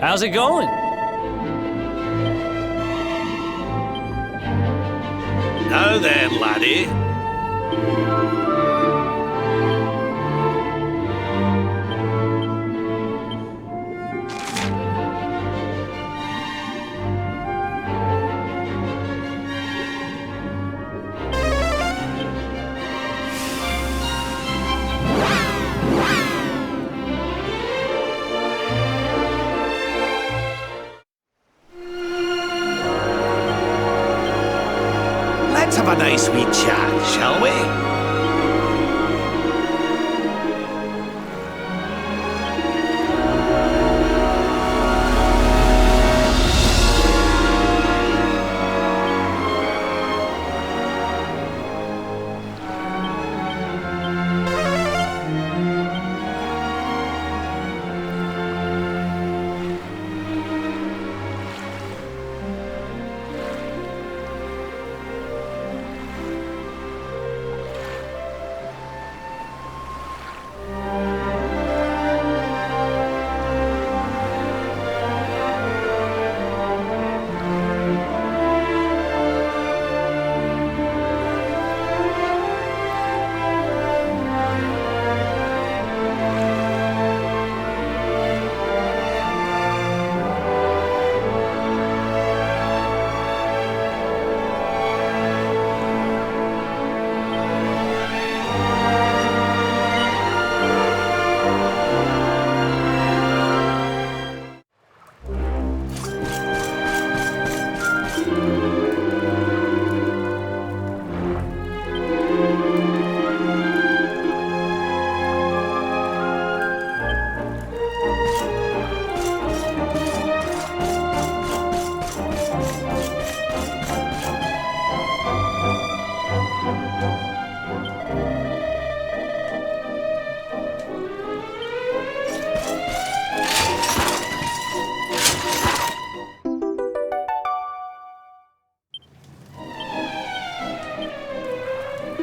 How's it going? Now then, laddie. Let's have a nice wee chat, shall we?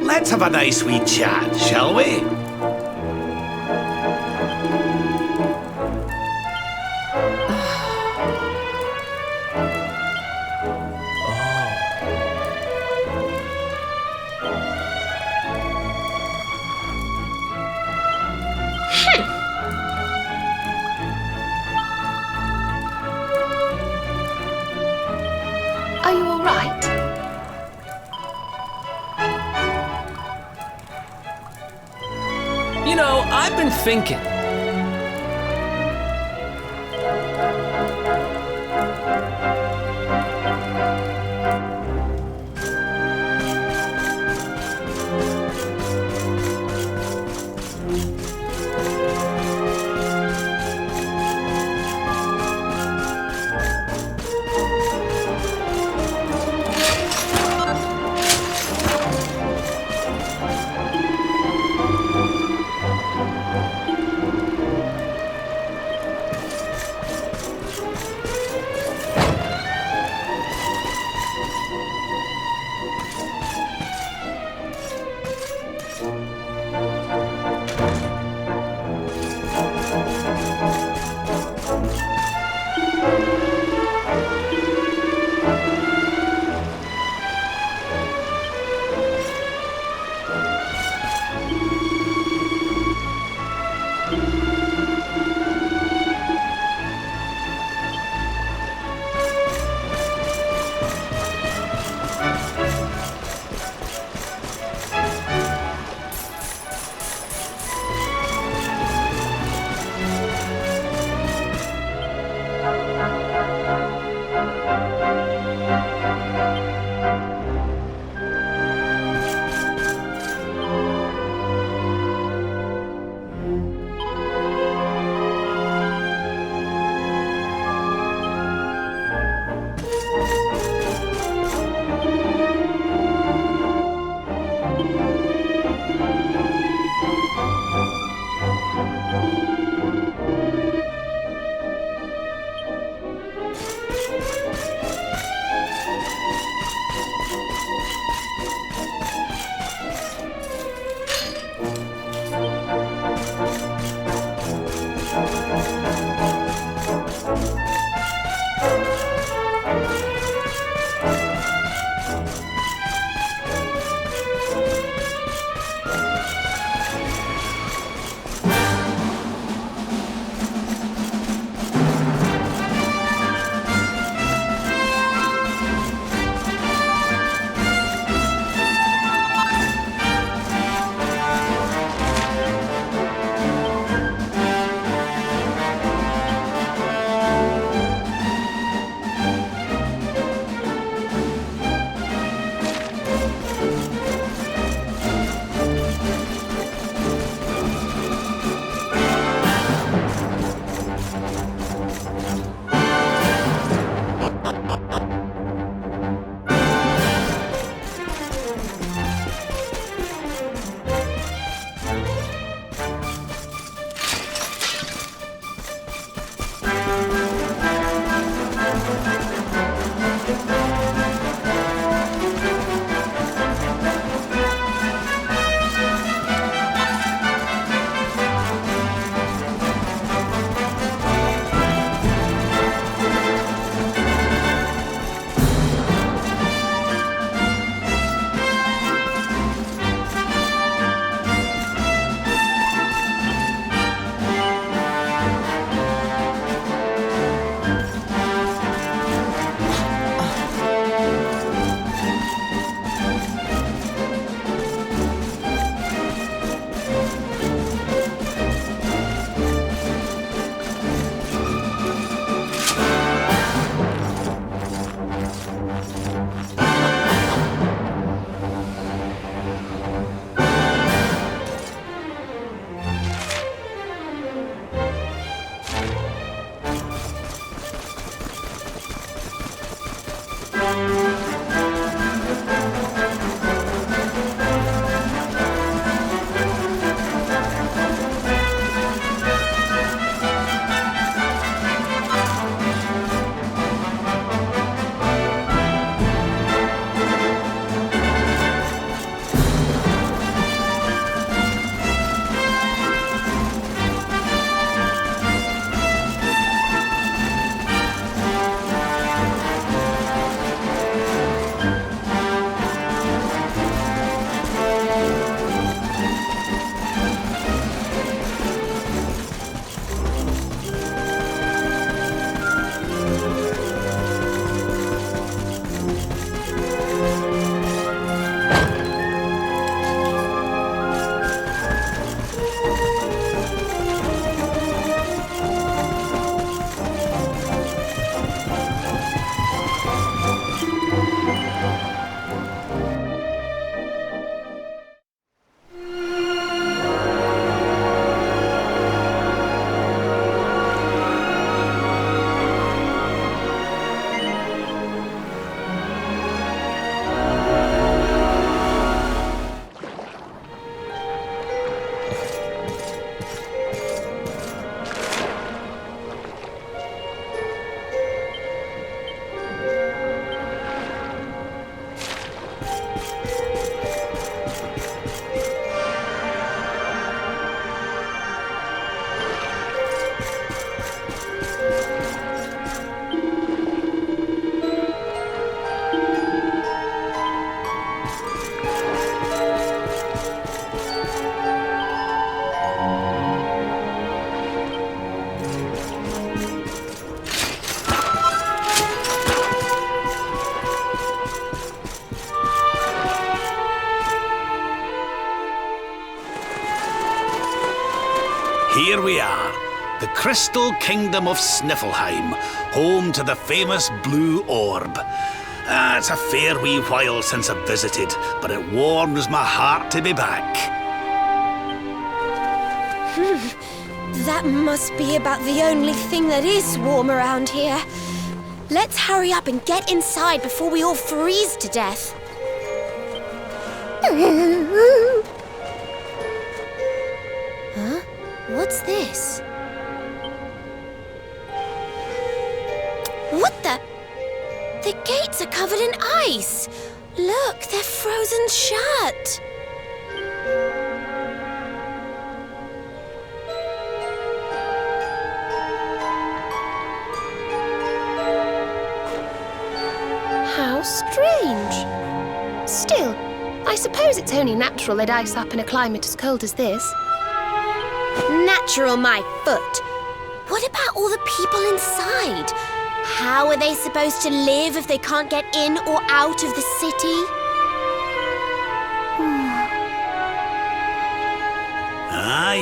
Let's have a nice wee chat, shall we? Are you all right? You know, I've been thinking. here we are. The Crystal Kingdom of Sniffleheim, home to the famous Blue Orb. It's a fair wee while since I've visited, but it warms my heart to be back. That must be about the only thing that is warm around here. Let's hurry up and get inside before we all freeze to death. Huh? What's this? What the? The gates are covered in ice. Look, they're frozen shut. How strange. Still, I suppose it's only natural they'd ice up in a climate as cold as this. Natural, my foot. What about all the people inside? How are they supposed to live if they can't get in or out of the city?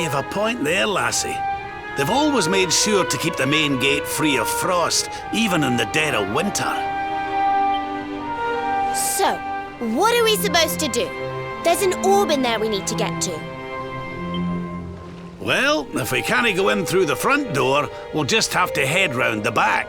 You've a point there, lassie. They've always made sure to keep the main gate free of frost, even in the dead of winter. So, what are we supposed to do? There's an orb in there we need to get to. Well, if we can't go in through the front door, we'll just have to head round the back.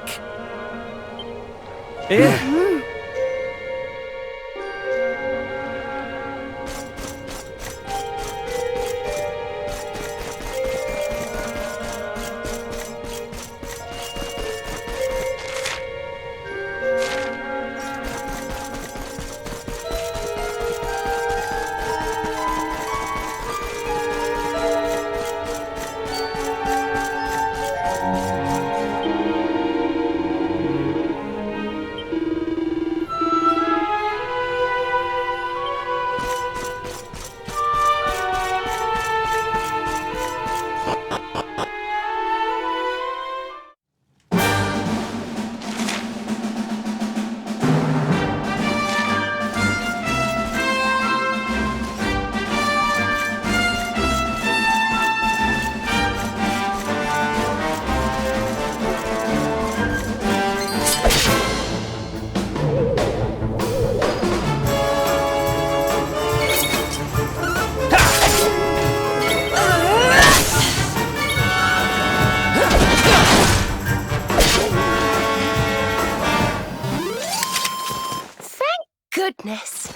Goodness.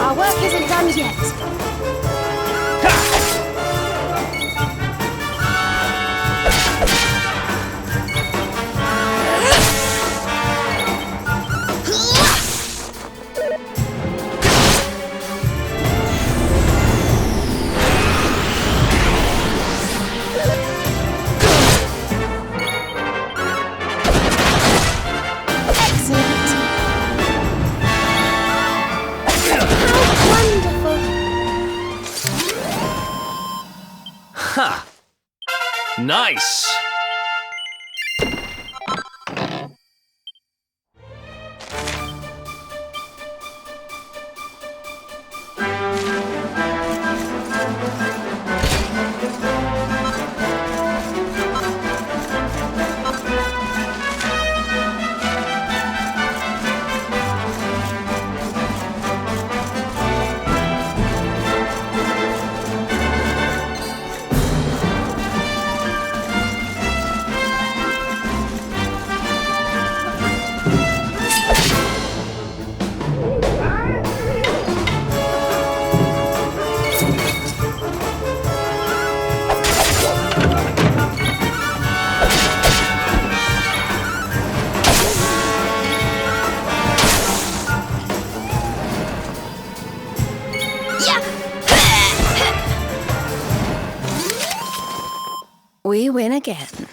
Our work isn't done yet. Ha! Nice! again.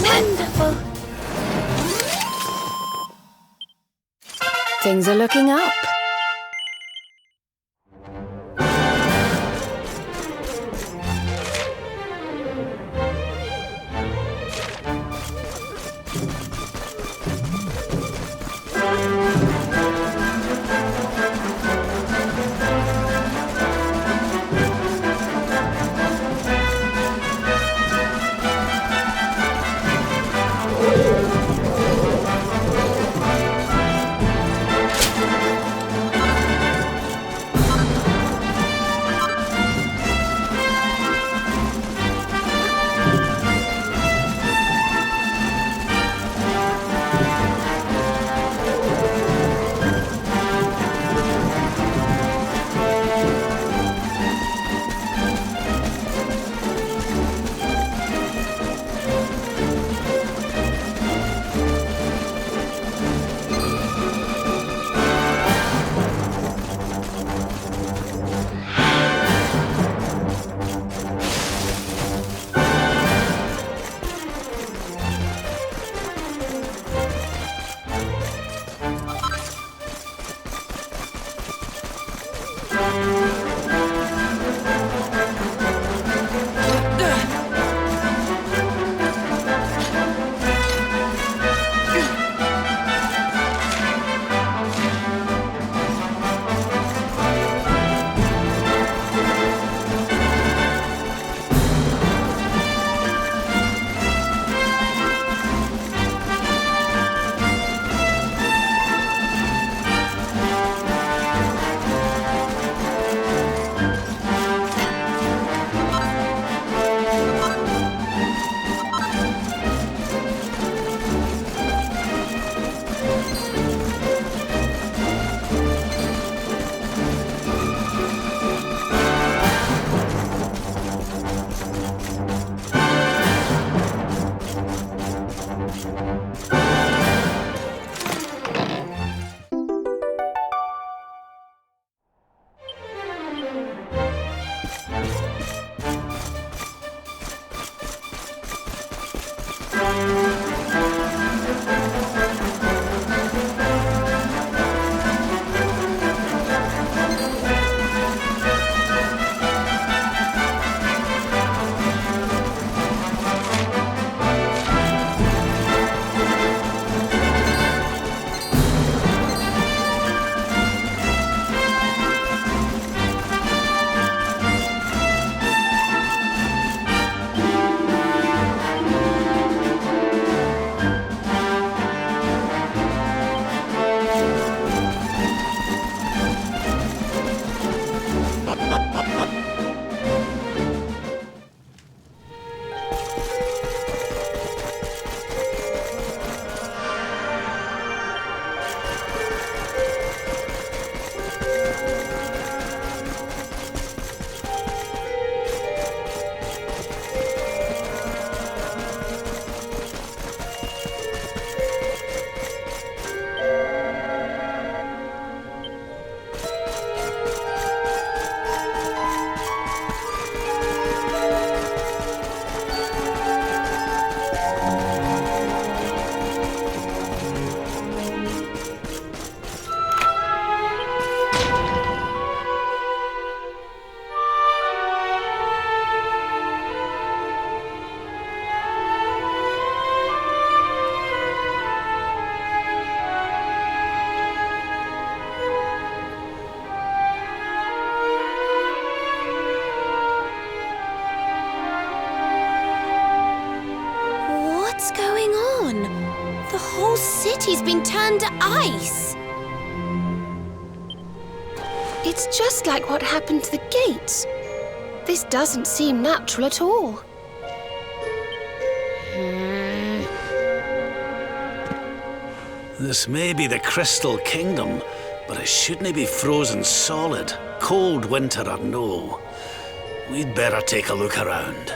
Wonderful. Things are looking up. What's going on? The whole city's been turned to ice. It's just like what happened to the gates. This doesn't seem natural at all. This may be the Crystal Kingdom, but it shouldn't be frozen solid, cold winter or no. We'd better take a look around.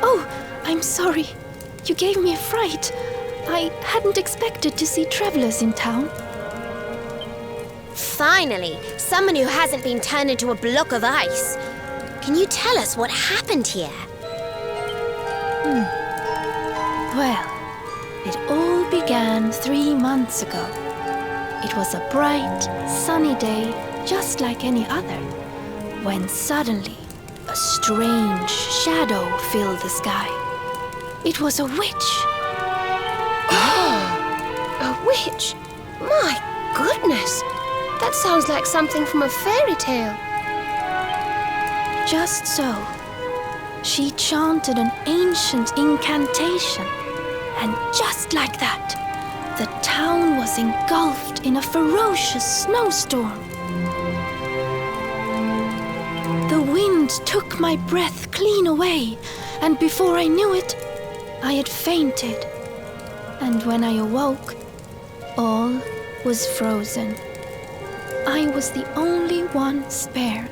Oh, I'm sorry. You gave me a fright. I hadn't expected to see travelers in town. Finally, someone who hasn't been turned into a block of ice. Can you tell us what happened here? Well, it all began 3 months ago. It was a bright, sunny day, just like any other, when suddenly a strange shadow filled the sky. It was a witch. A witch? My goodness! That sounds like something from a fairy tale. Just so. She chanted an ancient incantation, and just like that, the town was engulfed in a ferocious snowstorm. The wind took my breath clean away, and before I knew it, I had fainted. And when I awoke, all was frozen. I was the only one spared.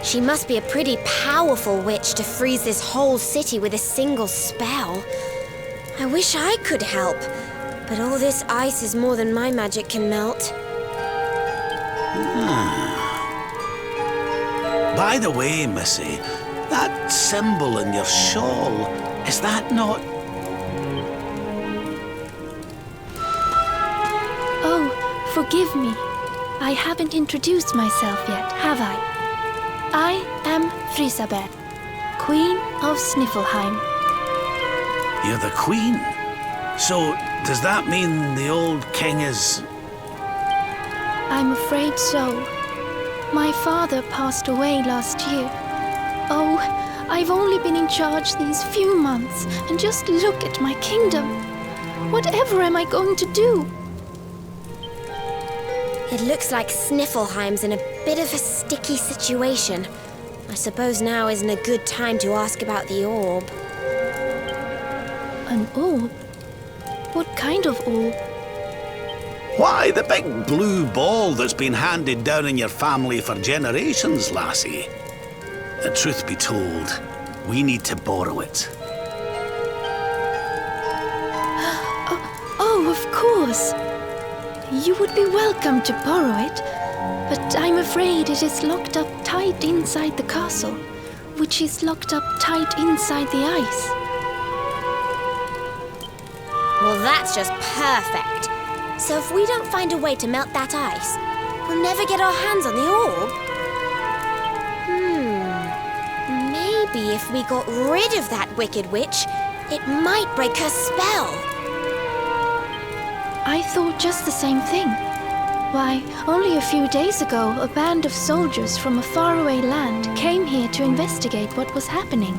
She must be a pretty powerful witch to freeze this whole city with a single spell. I wish I could help, but all this ice is more than my magic can melt. By the way, Missy, that symbol in your shawl, is that not... Oh, forgive me. I haven't introduced myself yet, have I? I am Frisabel, Queen of Sniffelheim. You're the queen? So, does that mean the old king is... I'm afraid so. My father passed away last year. Oh, I've only been in charge these few months, and just look at my kingdom. Whatever am I going to do? It looks like Sniffelheim's in a bit of a sticky situation. I suppose now isn't a good time to ask about the orb. An orb? What kind of orb? Why, the big blue ball that's been handed down in your family for generations, lassie. The truth be told, we need to borrow it. Oh, of course. You would be welcome to borrow it, but I'm afraid it is locked up tight inside the castle, which is locked up tight inside the ice. Well, that's just perfect. So if we don't find a way to melt that ice, we'll never get our hands on the orb. Maybe if we got rid of that wicked witch, it might break her spell. I thought just the same thing. Why, only a few days ago, a band of soldiers from a faraway land came here to investigate what was happening.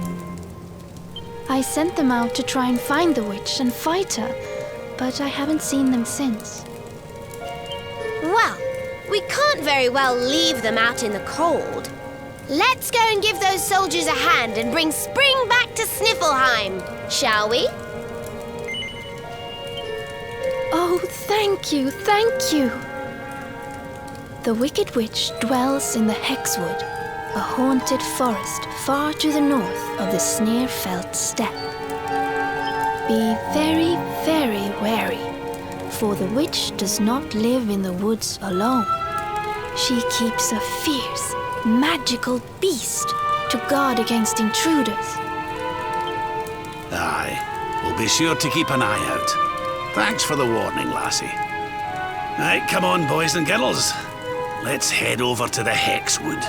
I sent them out to try and find the witch and fight her, but I haven't seen them since. Well, we can't very well leave them out in the cold. Let's go and give those soldiers a hand and bring spring back to Sniffleheim, shall we? Oh, thank you, thank you. The Wicked Witch dwells in the Hexwood, a haunted forest far to the north of the Sneerfelt steppe. Be very, very wary, for the witch does not live in the woods alone. She keeps a fierce, magical beast to guard against intruders. Aye, we'll be sure to keep an eye out. Thanks for the warning, lassie. Right, come on, boys and girls. Let's head over to the Hexwood.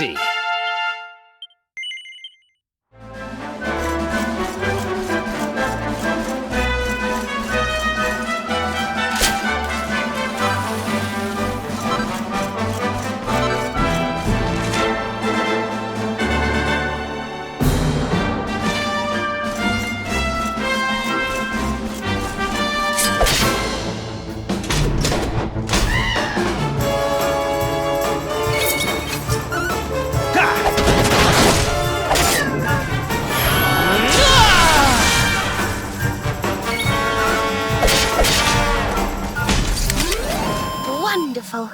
easy. Wonderful.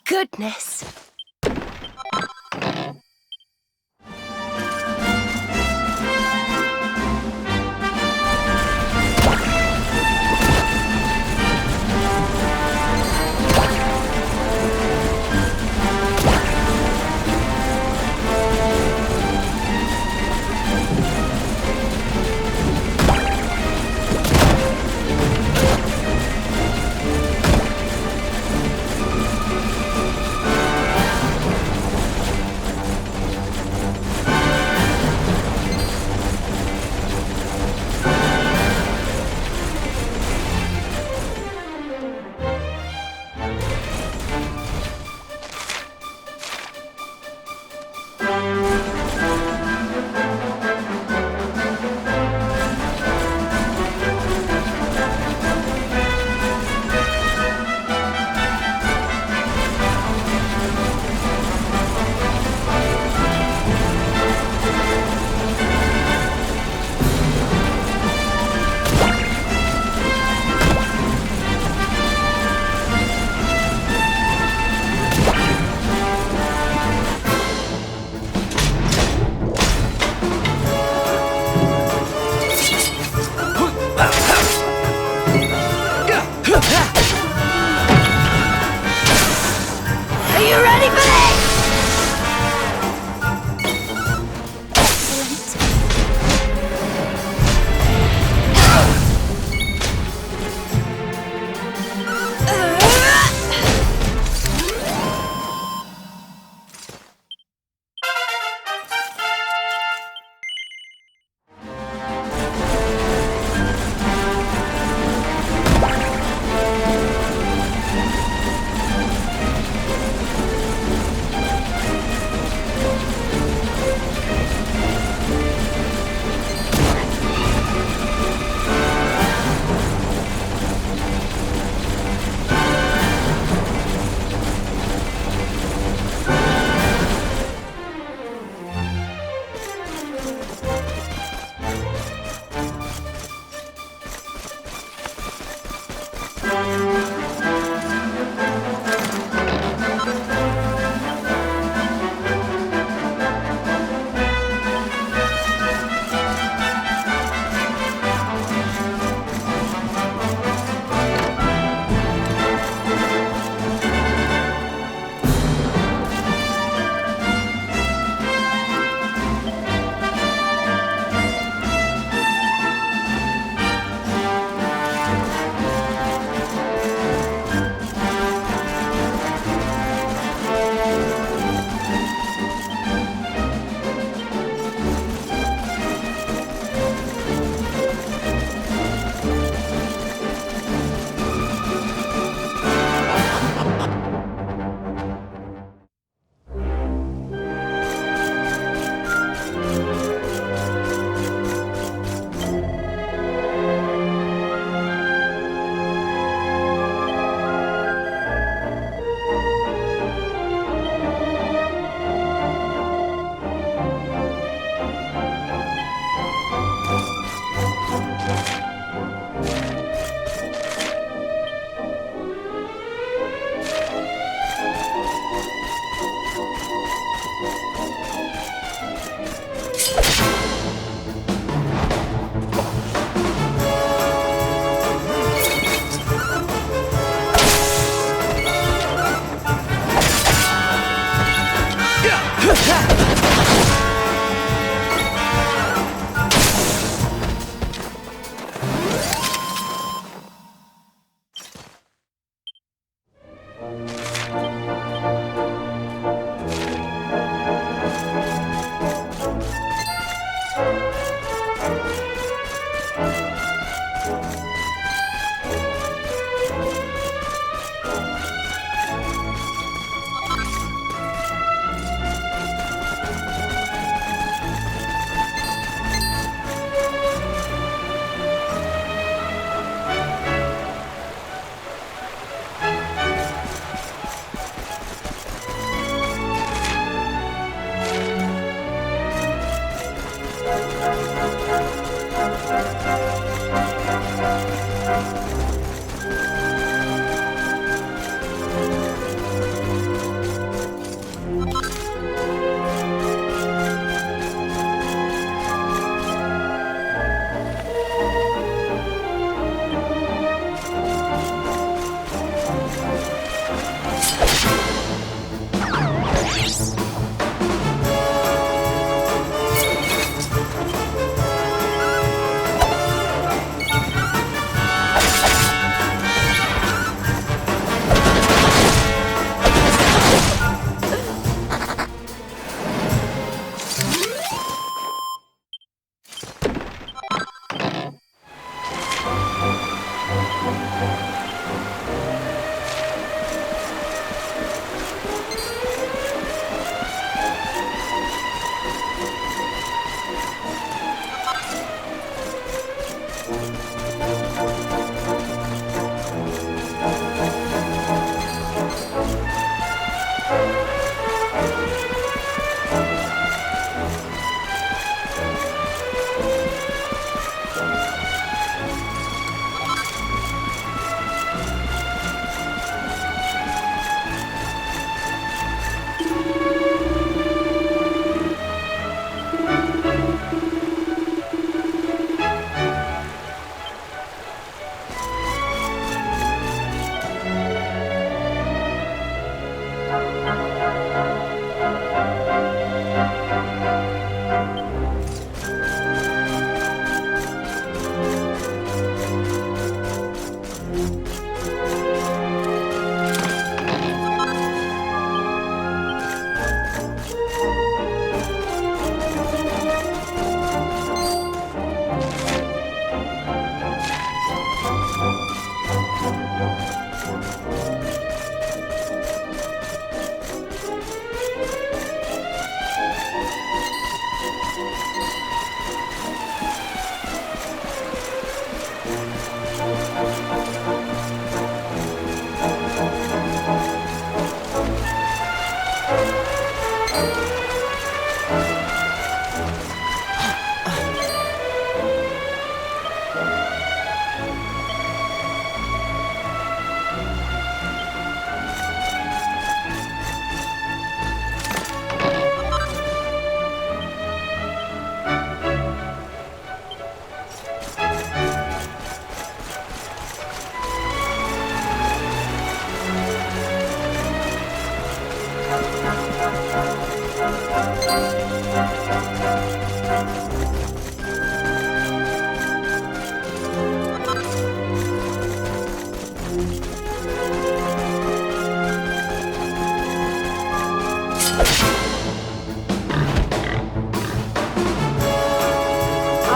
Goodness.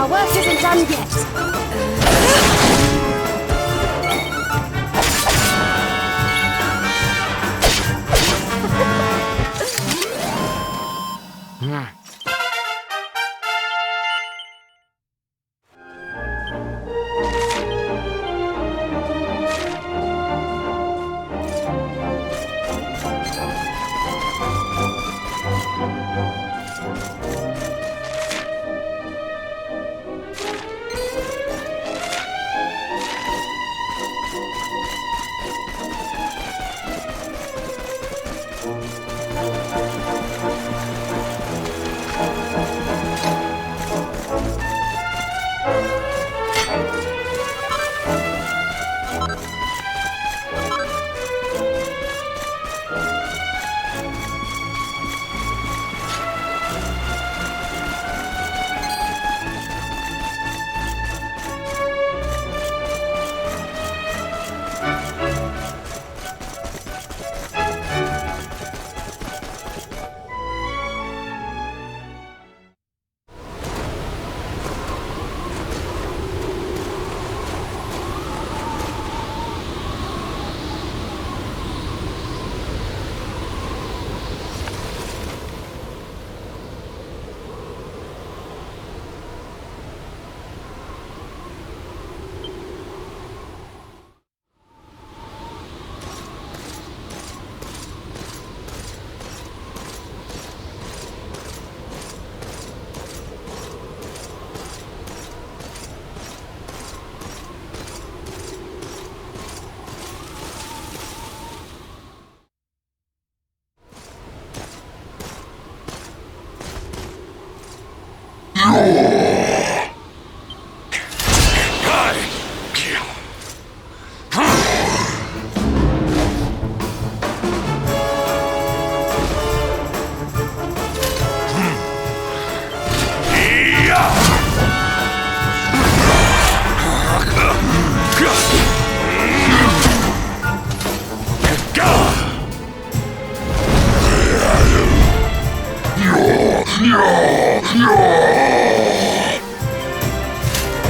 Our work isn't done yet.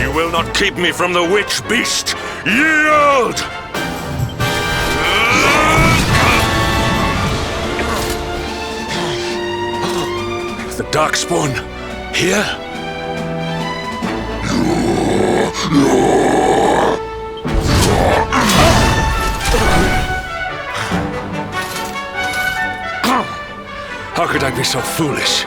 You will not keep me from the witch beast! Yield! The Darkspawn here? How could I be so foolish?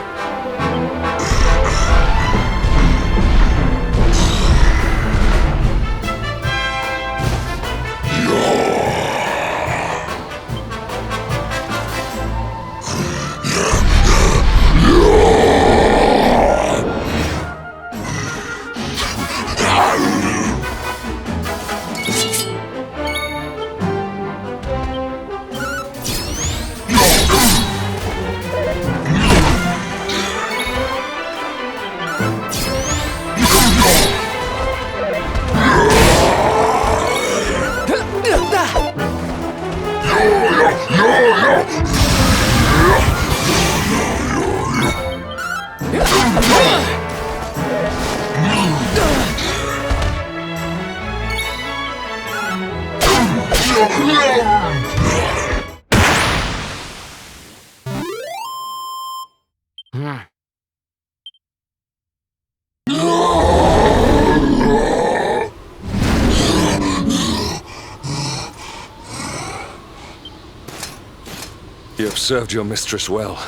You have served your mistress well,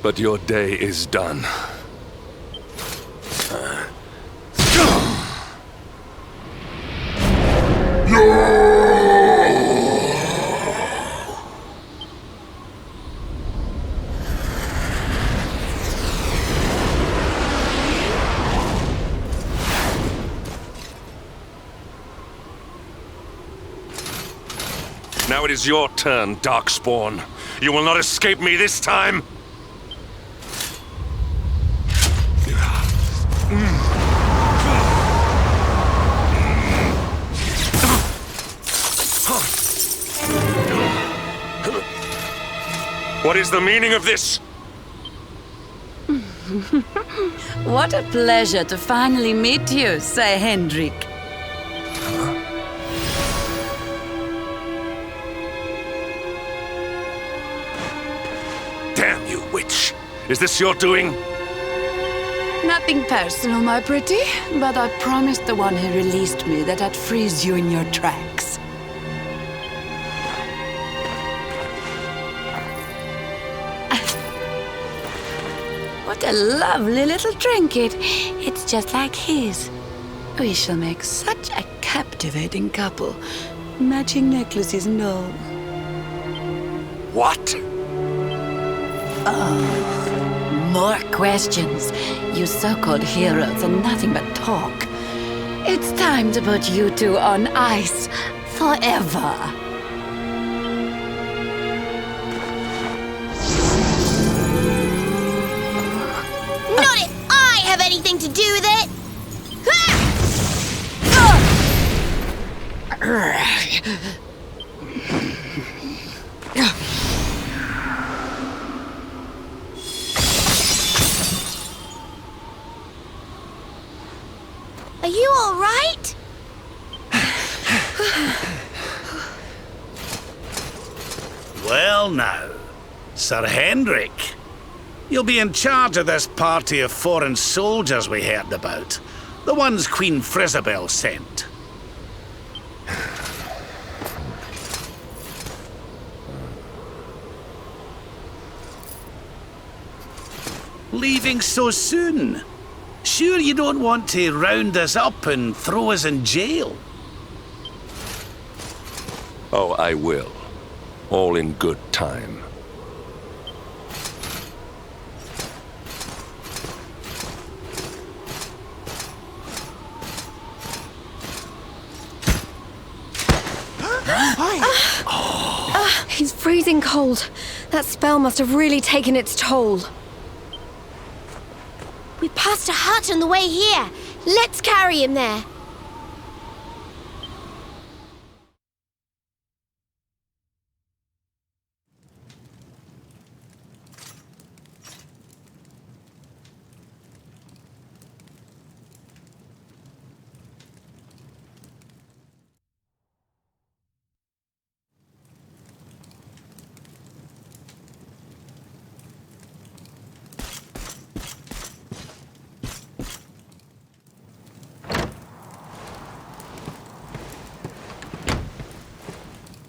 but your day is done. Now it is your turn, Darkspawn. You will not escape me this time! What is the meaning of this? What a pleasure to finally meet you, Sir Hendrik. Damn you, witch! Is this your doing? Nothing personal, my pretty, but I promised the one who released me that I'd freeze you in your tracks. What a lovely little trinket. It's just like his. We shall make such a captivating couple. Matching necklaces and all. What? More questions. You so-called heroes are nothing but talk. It's time to put you two on ice forever. Not if I have anything to do with it! Are you all right? Well now, Sir Hendrik, you'll be in charge of this party of foreign soldiers we heard about. The ones Queen Frisabel sent. Leaving so soon? Sure you don't want to round us up and throw us in jail? Oh, I will. All in good time. freezing cold. That spell must have really taken its toll. We passed a hut on the way here. Let's carry him there.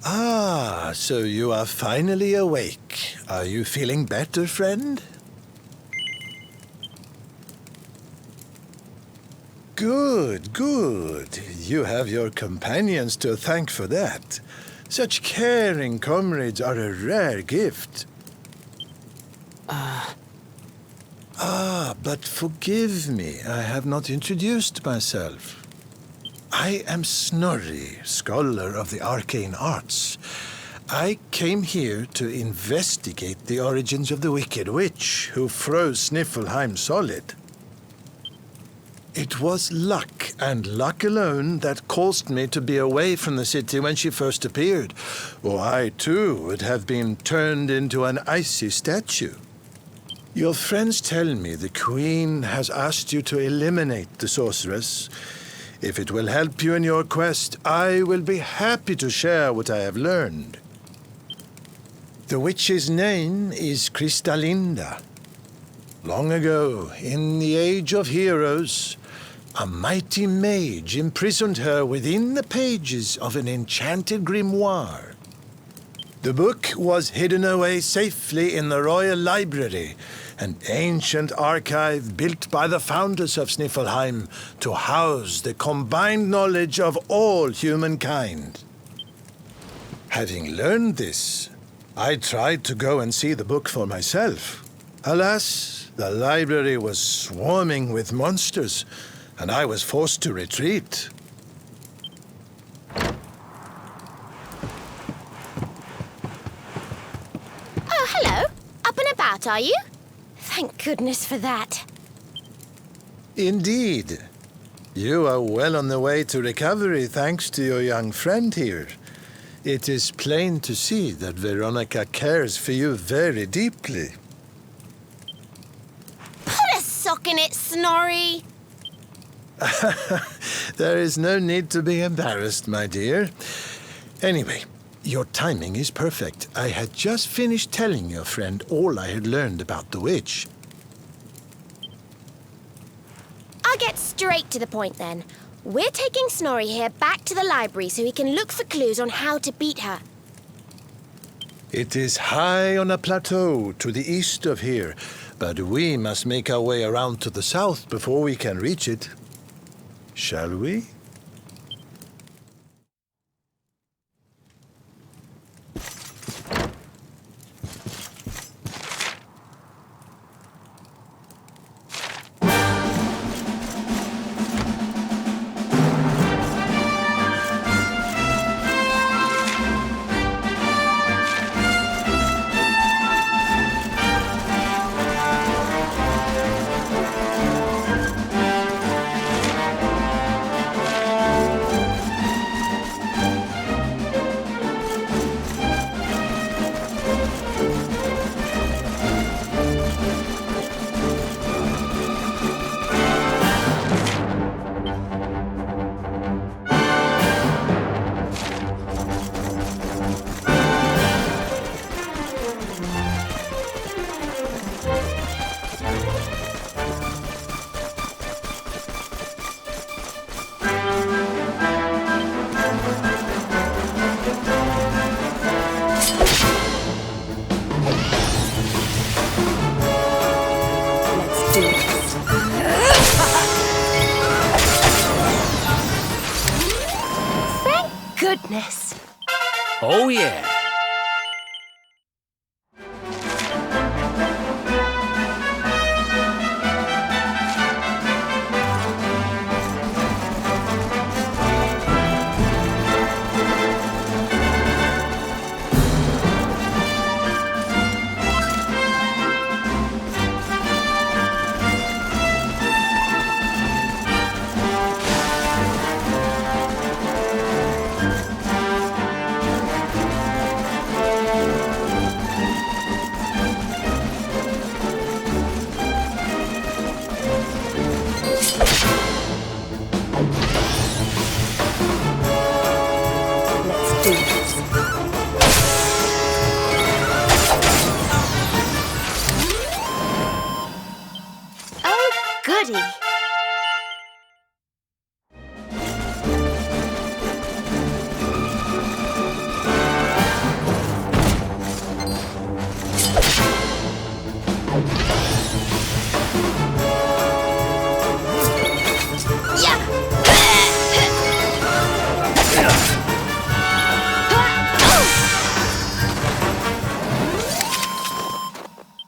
Ah, so you are finally awake. Are you feeling better, friend? Good, good. You have your companions to thank for that. Such caring comrades are a rare gift. But forgive me, I have not introduced myself. I am Snorri, scholar of the arcane arts. I came here to investigate the origins of the Wicked Witch who froze Sniffelheim solid. It was luck, and luck alone, that caused me to be away from the city when she first appeared, or I too would have been turned into an icy statue. Your friends tell me the Queen has asked you to eliminate the sorceress. If it will help you in your quest, I will be happy to share what I have learned. The witch's name is Kristalinda. Long ago, in the Age of Heroes, a mighty mage imprisoned her within the pages of an enchanted grimoire. The book was hidden away safely in the Royal Library, an ancient archive built by the founders of Sniffelheim to house the combined knowledge of all humankind. Having learned this, I tried to go and see the book for myself. Alas, the library was swarming with monsters, and I was forced to retreat. Oh, hello. Up and about, are you? Thank goodness for that. Indeed. You are well on the way to recovery thanks to your young friend here. It is plain to see that Veronica cares for you very deeply. Put a sock in it, Snorri. There is no need to be embarrassed, my dear. Anyway, your timing is perfect. I had just finished telling your friend all I had learned about the witch. I'll get straight to the point then. We're taking Snorri here back to the library so he can look for clues on how to beat her. It is high on a plateau to the east of here, but we must make our way around to the south before we can reach it. Shall we? Goodness. Oh, yeah. goody.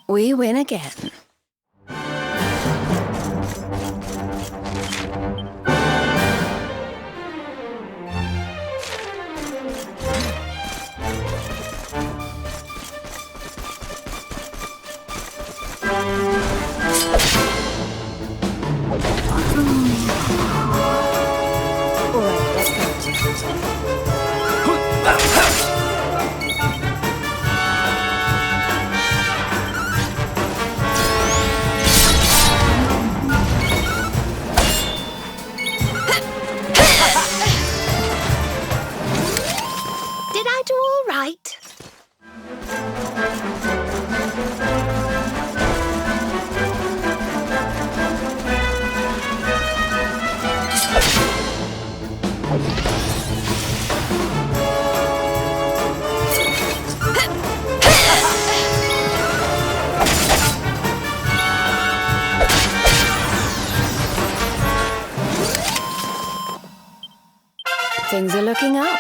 We win again. Did I do all right? Things are looking up.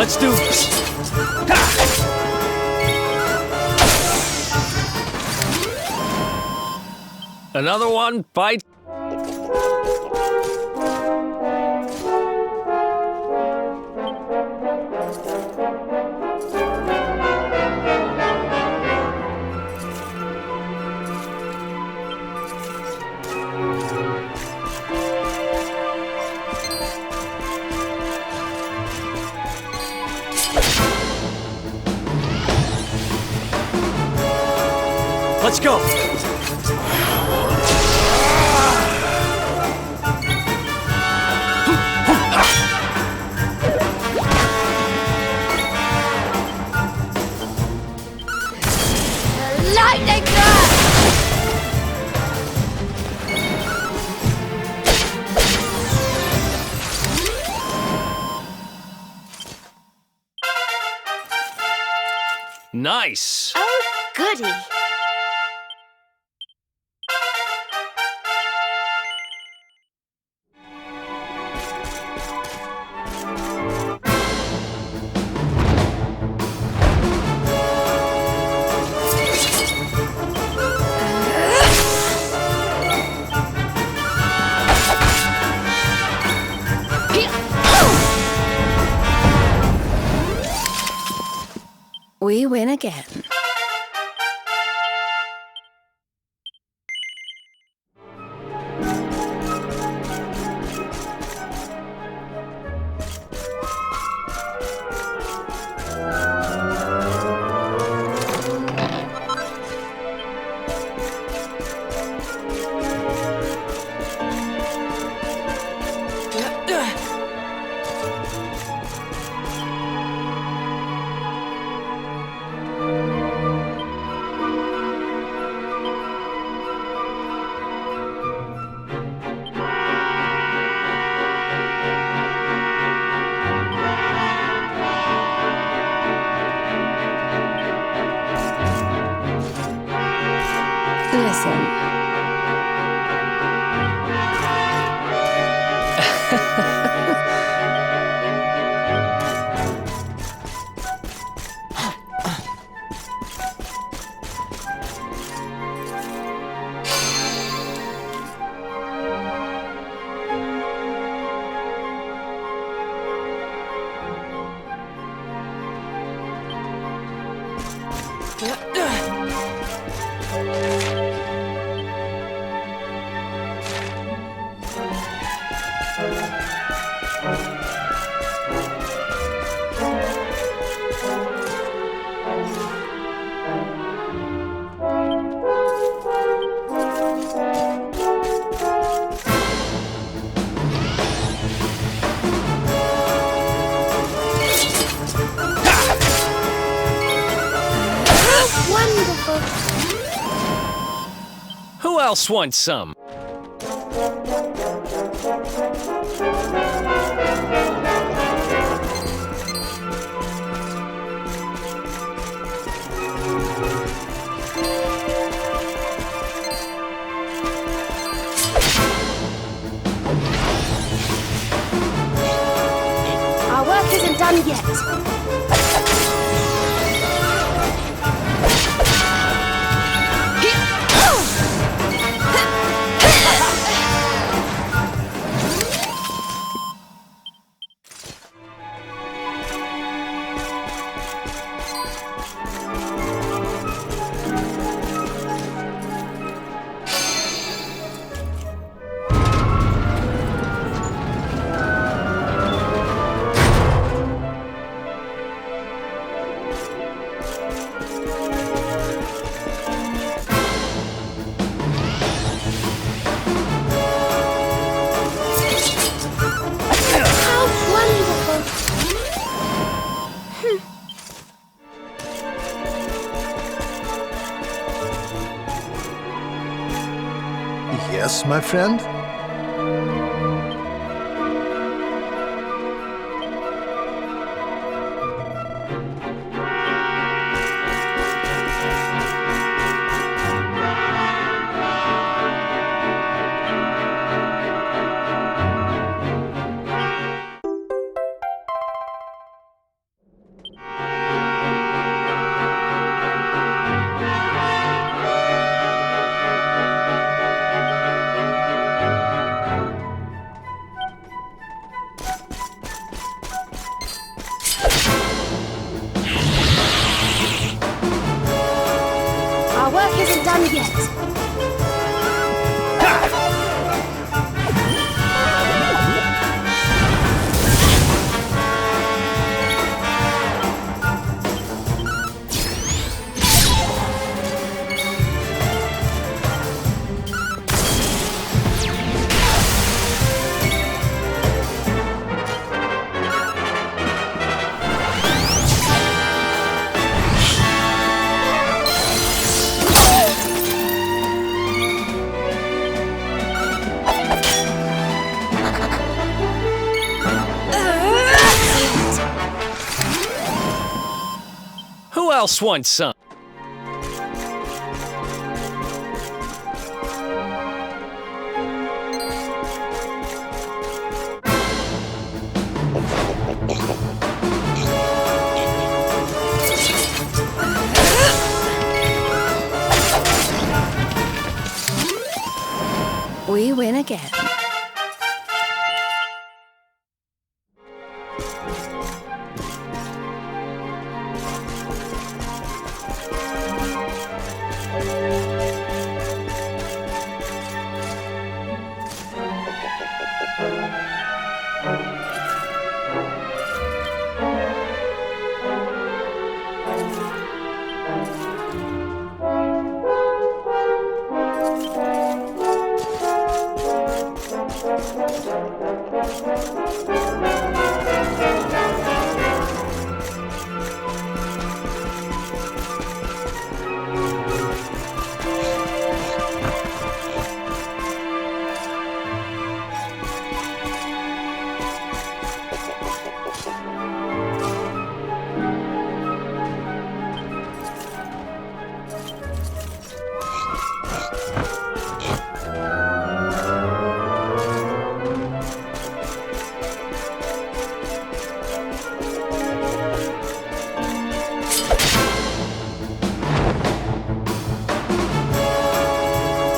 Let's do this. Another one bites. Let's go! Lightning gun! ice. Oh, goody. We win again. Listen. Who else wants some? Our work isn't done yet. Yes, my friend? Our work isn't done yet. Who else wants some? we win again.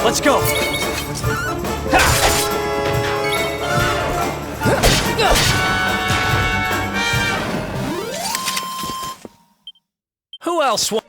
Let's go! Who else wa-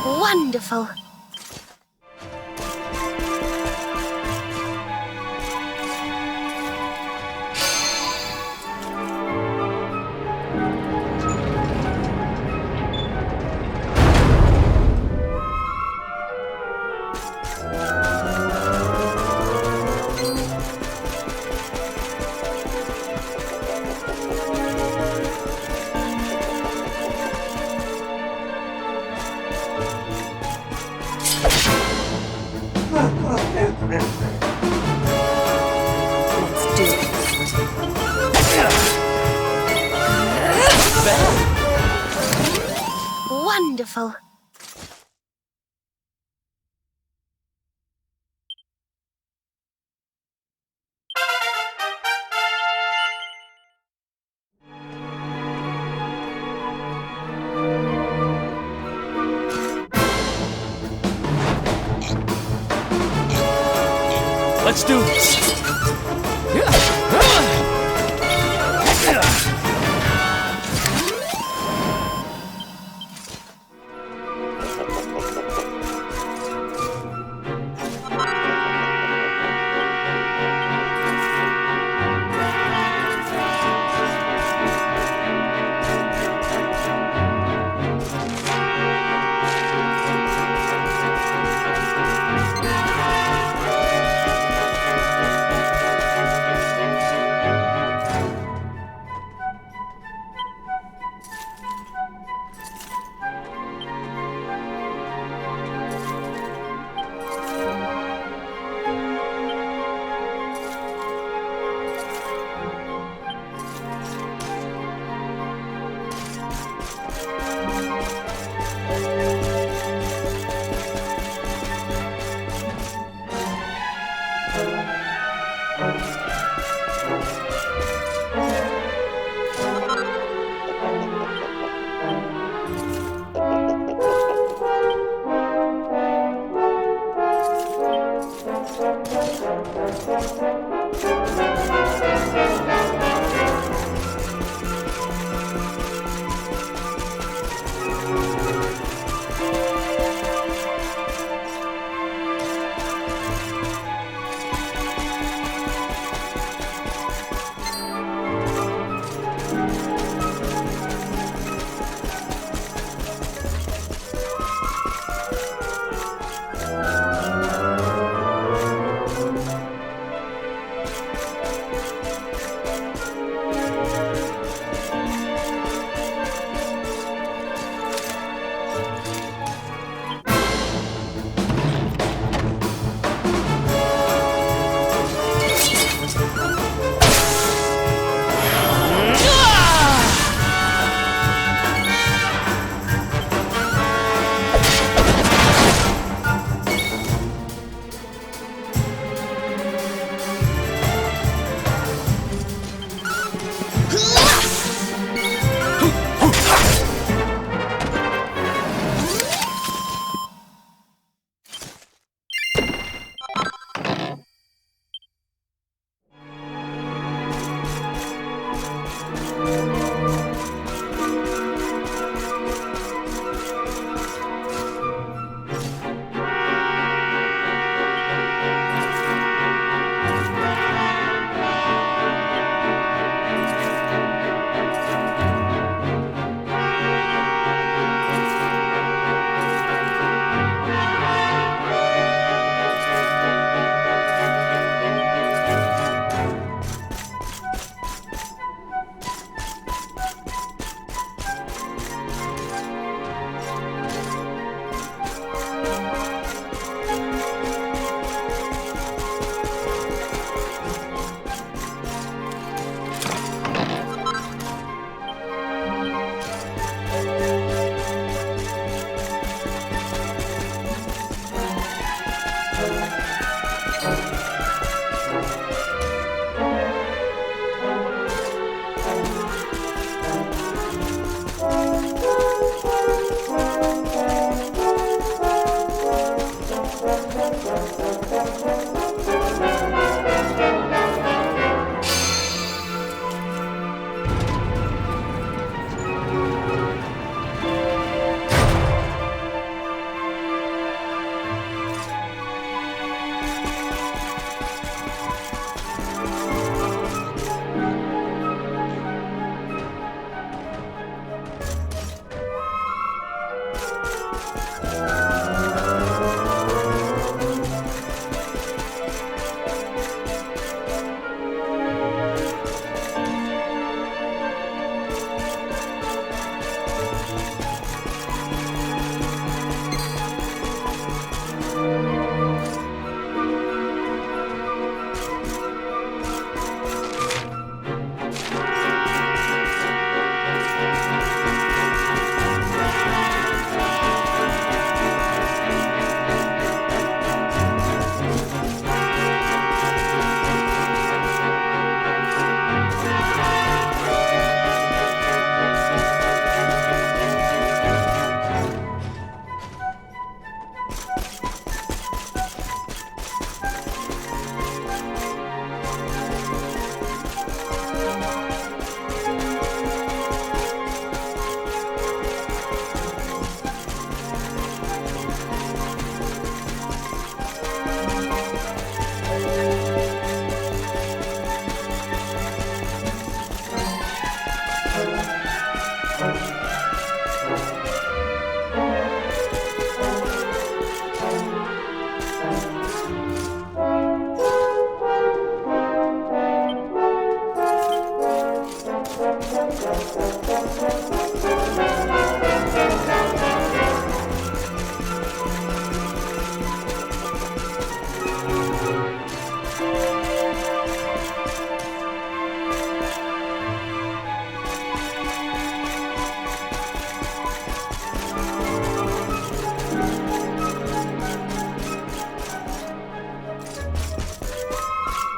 Wonderful. Let's do it. Wonderful. Let's do this!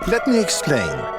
Let me explain.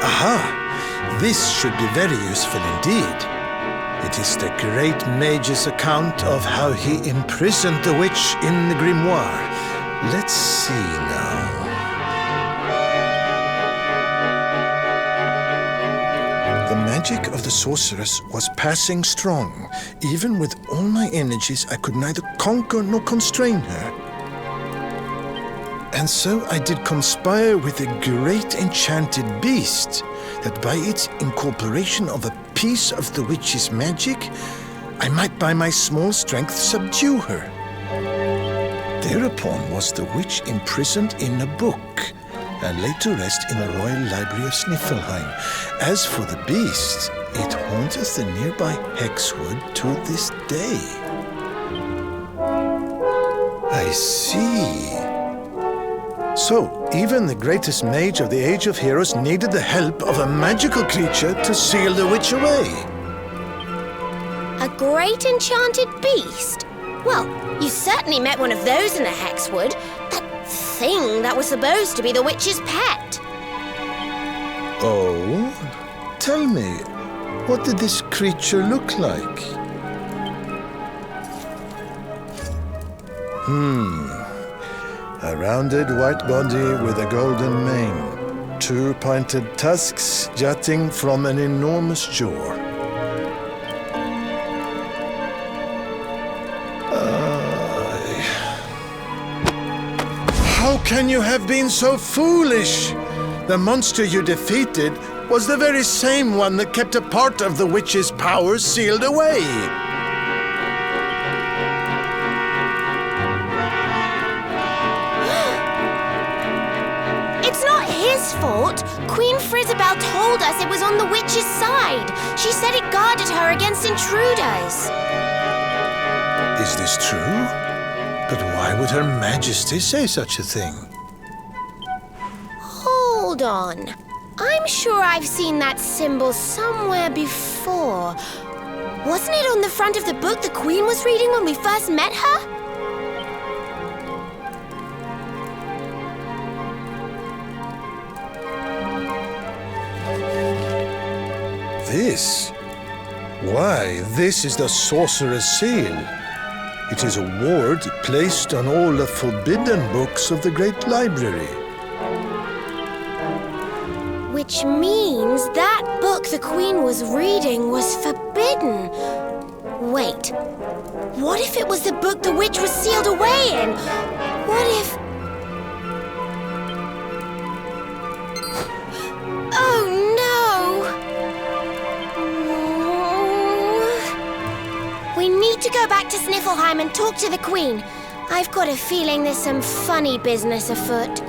Aha! This should be very useful indeed. It is the great mage's account of how he imprisoned the witch in the grimoire. Let's see now. The magic of the sorceress was passing strong. Even with all my energies, I could neither conquer nor constrain her. And so I did conspire with a great enchanted beast, that by its incorporation of a piece of the witch's magic, I might by my small strength subdue her. Thereupon was the witch imprisoned in a book, and laid to rest in the royal library of Sniffelheim. As for the beast, it haunteth the nearby Hexwood to this day. I see. So, even the greatest mage of the Age of Heroes needed the help of a magical creature to seal the witch away. A great enchanted beast? Well, you certainly met one of those in the Hexwood. That thing that was supposed to be the witch's pet. Oh? Tell me, what did this creature look like? A rounded white body with a golden mane. 2 pointed tusks jutting from an enormous jaw. How can you have been so foolish? The monster you defeated was the very same one that kept a part of the witch's powers sealed away. It's not his fault. Queen Frizzabelle told us it was on the witch's side. She said it guarded her against intruders. Is this true? But why would Her Majesty say such a thing? Hold on. I'm sure I've seen that symbol somewhere before. Wasn't it on the front of the book the Queen was reading when we first met her? This? Why, this is the Sorcerer's Seal. It is a ward placed on all the forbidden books of the Great Library. Which means that book the Queen was reading was forbidden. Wait, what if it was the book the witch was sealed away in? What if... Oh no! We need to go back to Sniffelheim and talk to the Queen. I've got a feeling there's some funny business afoot.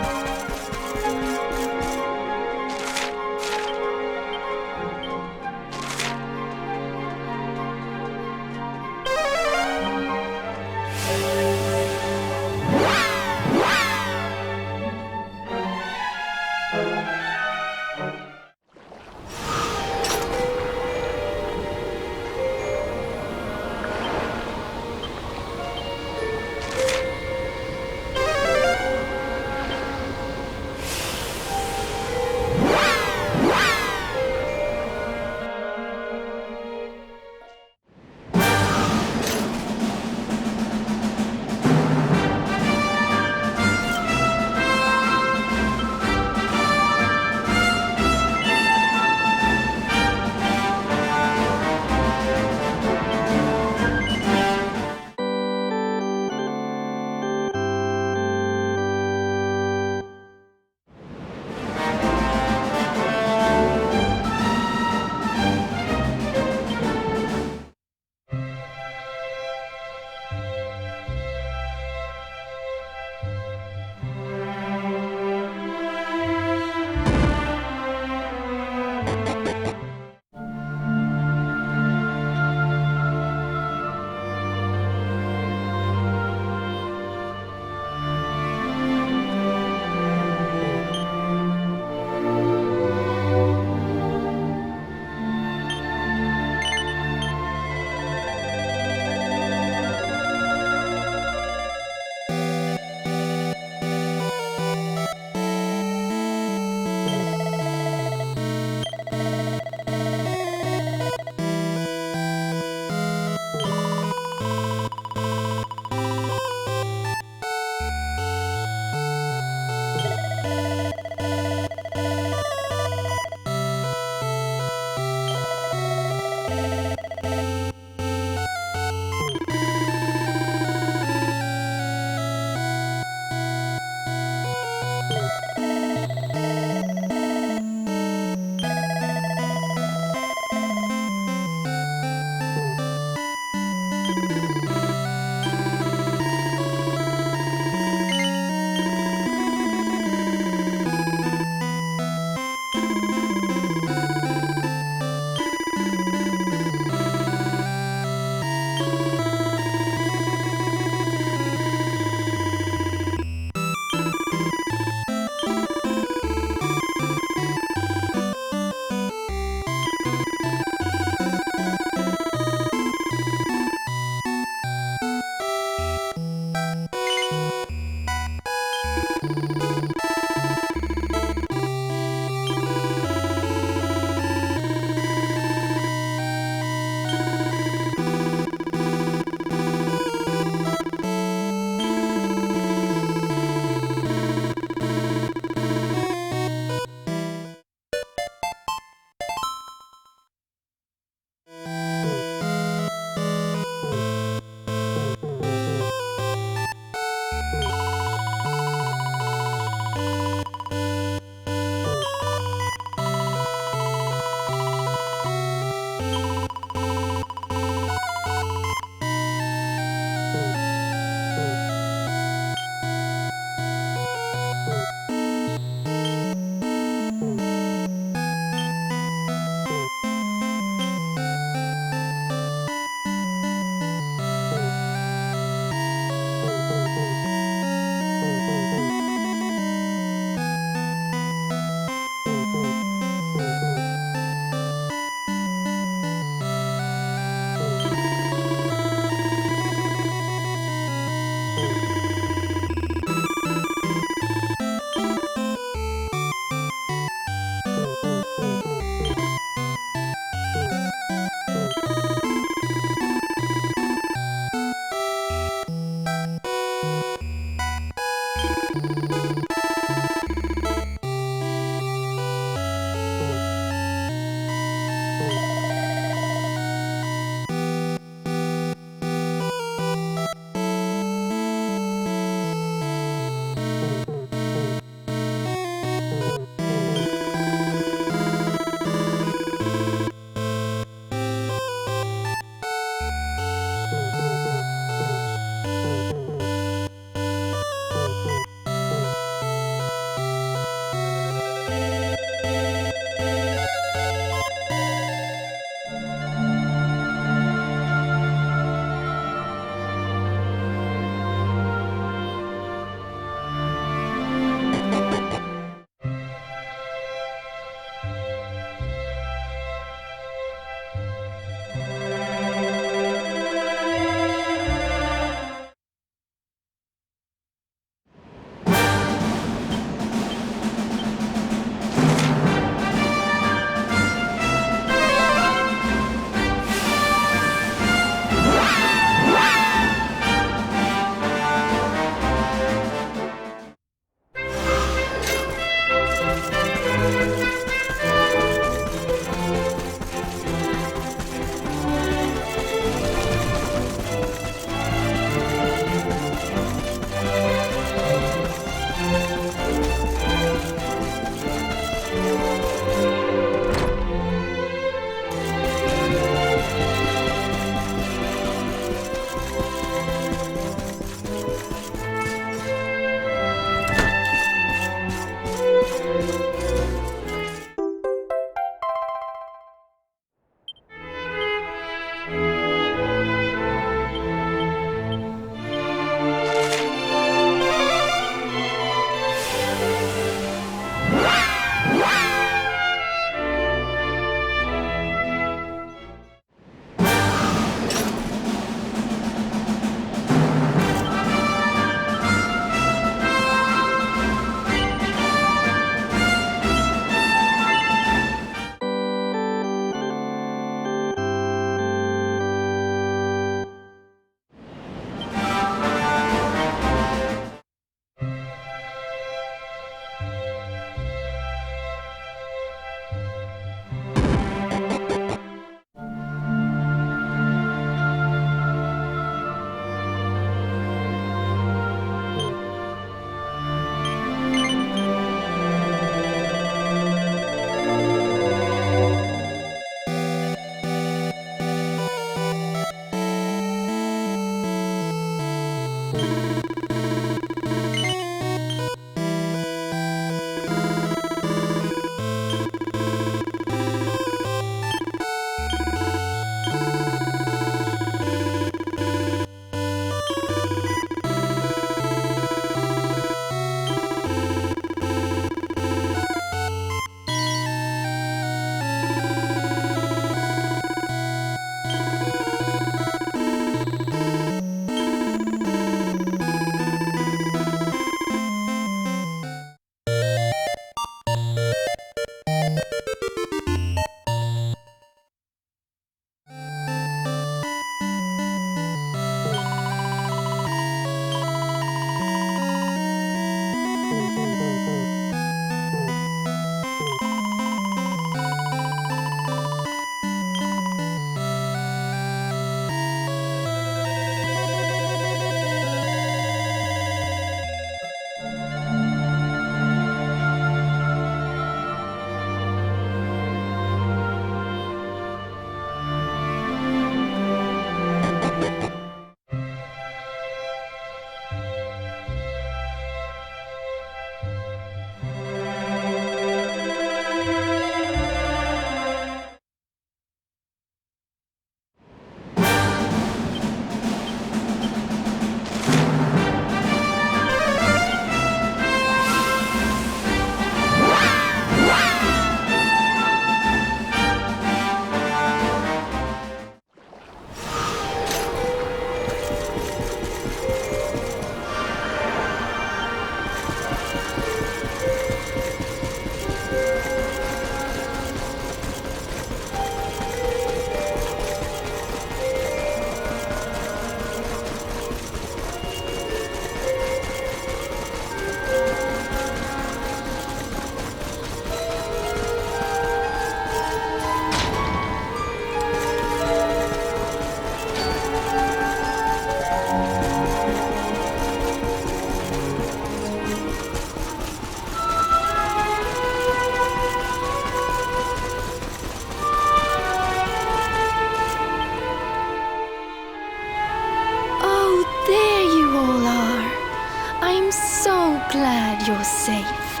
glad you're safe.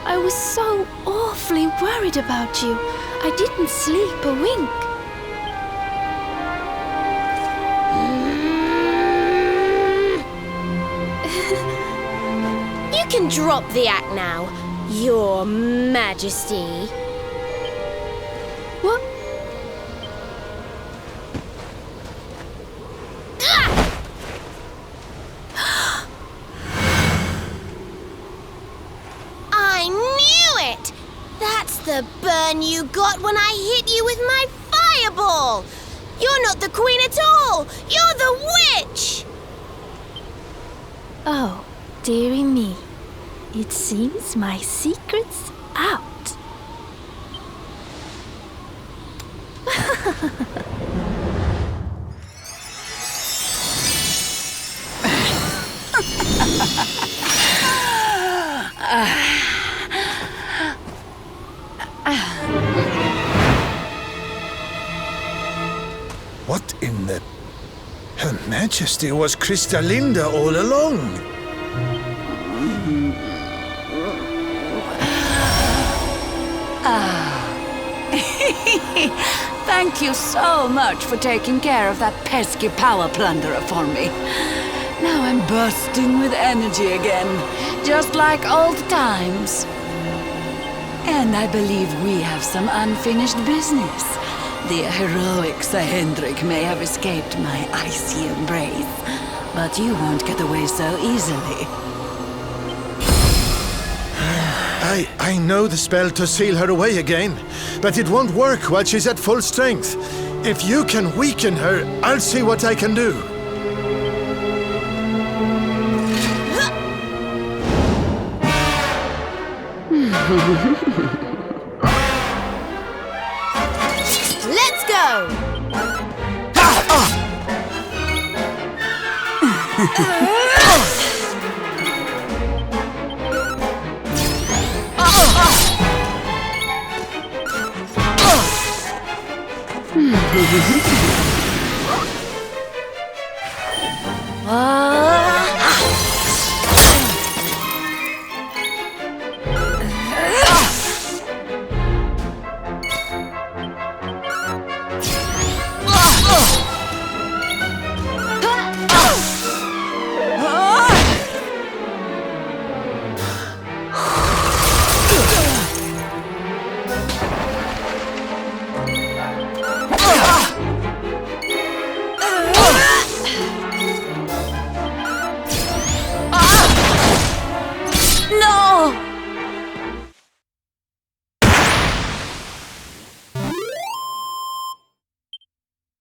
I was so awfully worried about you. I didn't sleep a wink. You can drop the act now, Your Majesty. What? I knew it! That's the burn you got when I hit you with my fireball! You're not the queen at all! You're the witch! Oh, dearie me. It seems my secret's out. What in the... Her Majesty was Crystalinda all along. Thank you so much for taking care of that pesky power plunderer for me. Now I'm bursting with energy again, just like old times. And I believe we have some unfinished business. The heroic Sir Hendrik may have escaped my icy embrace, but you won't get away so easily. I know the spell to seal her away again, but it won't work while she's at full strength. If you can weaken her, I'll see what I can do. Let's go!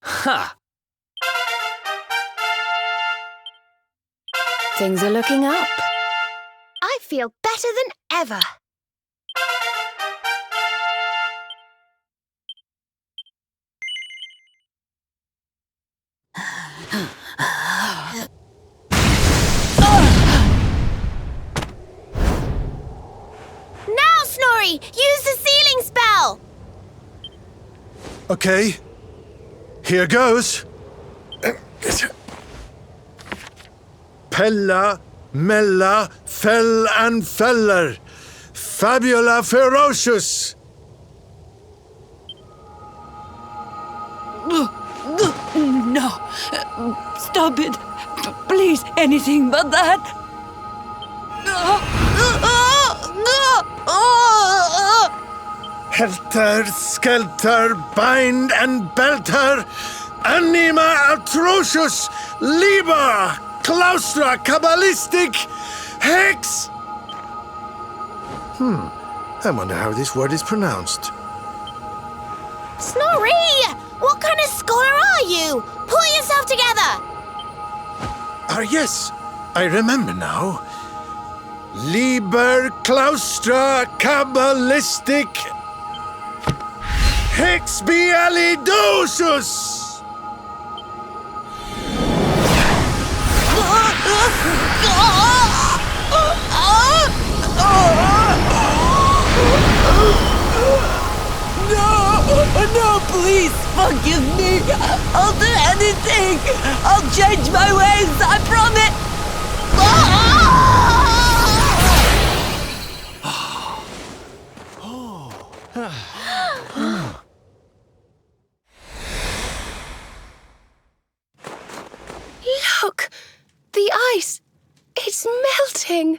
Ha! Things are looking up. I feel better than ever. Now, Snorri! Use the sealing spell! Okay, here goes. Pella, Mella, Fell and Feller. Fabula Ferocious. No. Stop it. Please, anything but that. Helter, Skelter, Bind and Belter. Anima Atrocious. Liber. Claustra, Kabbalistic. Hex. I wonder how this word is pronounced. Snorri! What kind of scholar are you? Pull yourself together! Yes, I remember now. Liber Claustra Kabbalistic Hex Bialidosus! No, please forgive me. I'll do anything. I'll change my ways, I promise. Look! The ice! It's melting!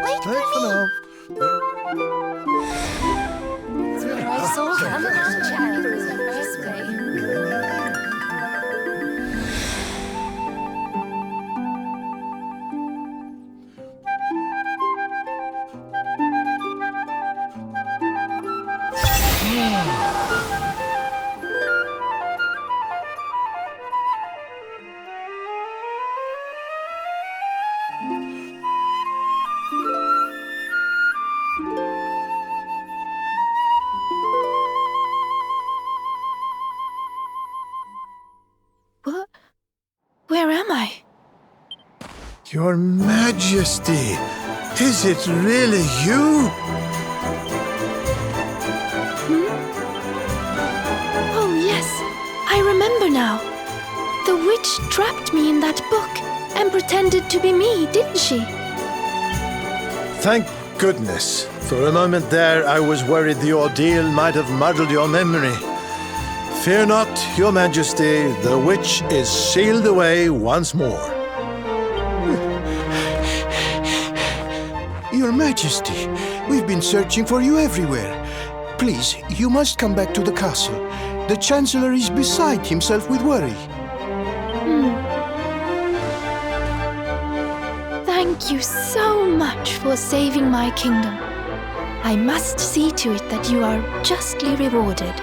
Wait Right for now. What? Where am I? Your Majesty, is it really you? Oh, yes. I remember now. The witch trapped me in that book and pretended to be me, didn't she? Thank goodness. For a moment there, I was worried the ordeal might have muddled your memory. Fear not, Your Majesty, the witch is sealed away once more. Your Majesty, we've been searching for you everywhere. Please, you must come back to the castle. The Chancellor is beside himself with worry. Thank you so much for saving my kingdom. I must see to it that you are justly rewarded.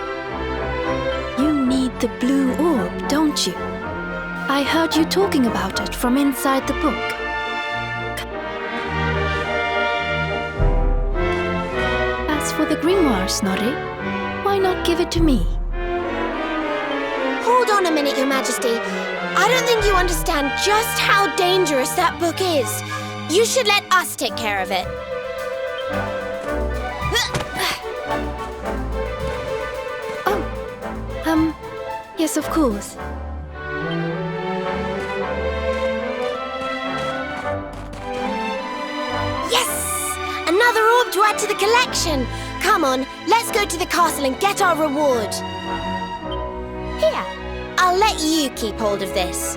You need the blue orb, don't you? I heard you talking about it from inside the book. As for the grimoire, Snorri, why not give it to me? Hold on a minute, Your Majesty. I don't think you understand just how dangerous that book is. You should let us take care of it. Yes, of course. Yes! Another orb to add to the collection. Come on, let's go to the castle and get our reward. Here, I'll let you keep hold of this.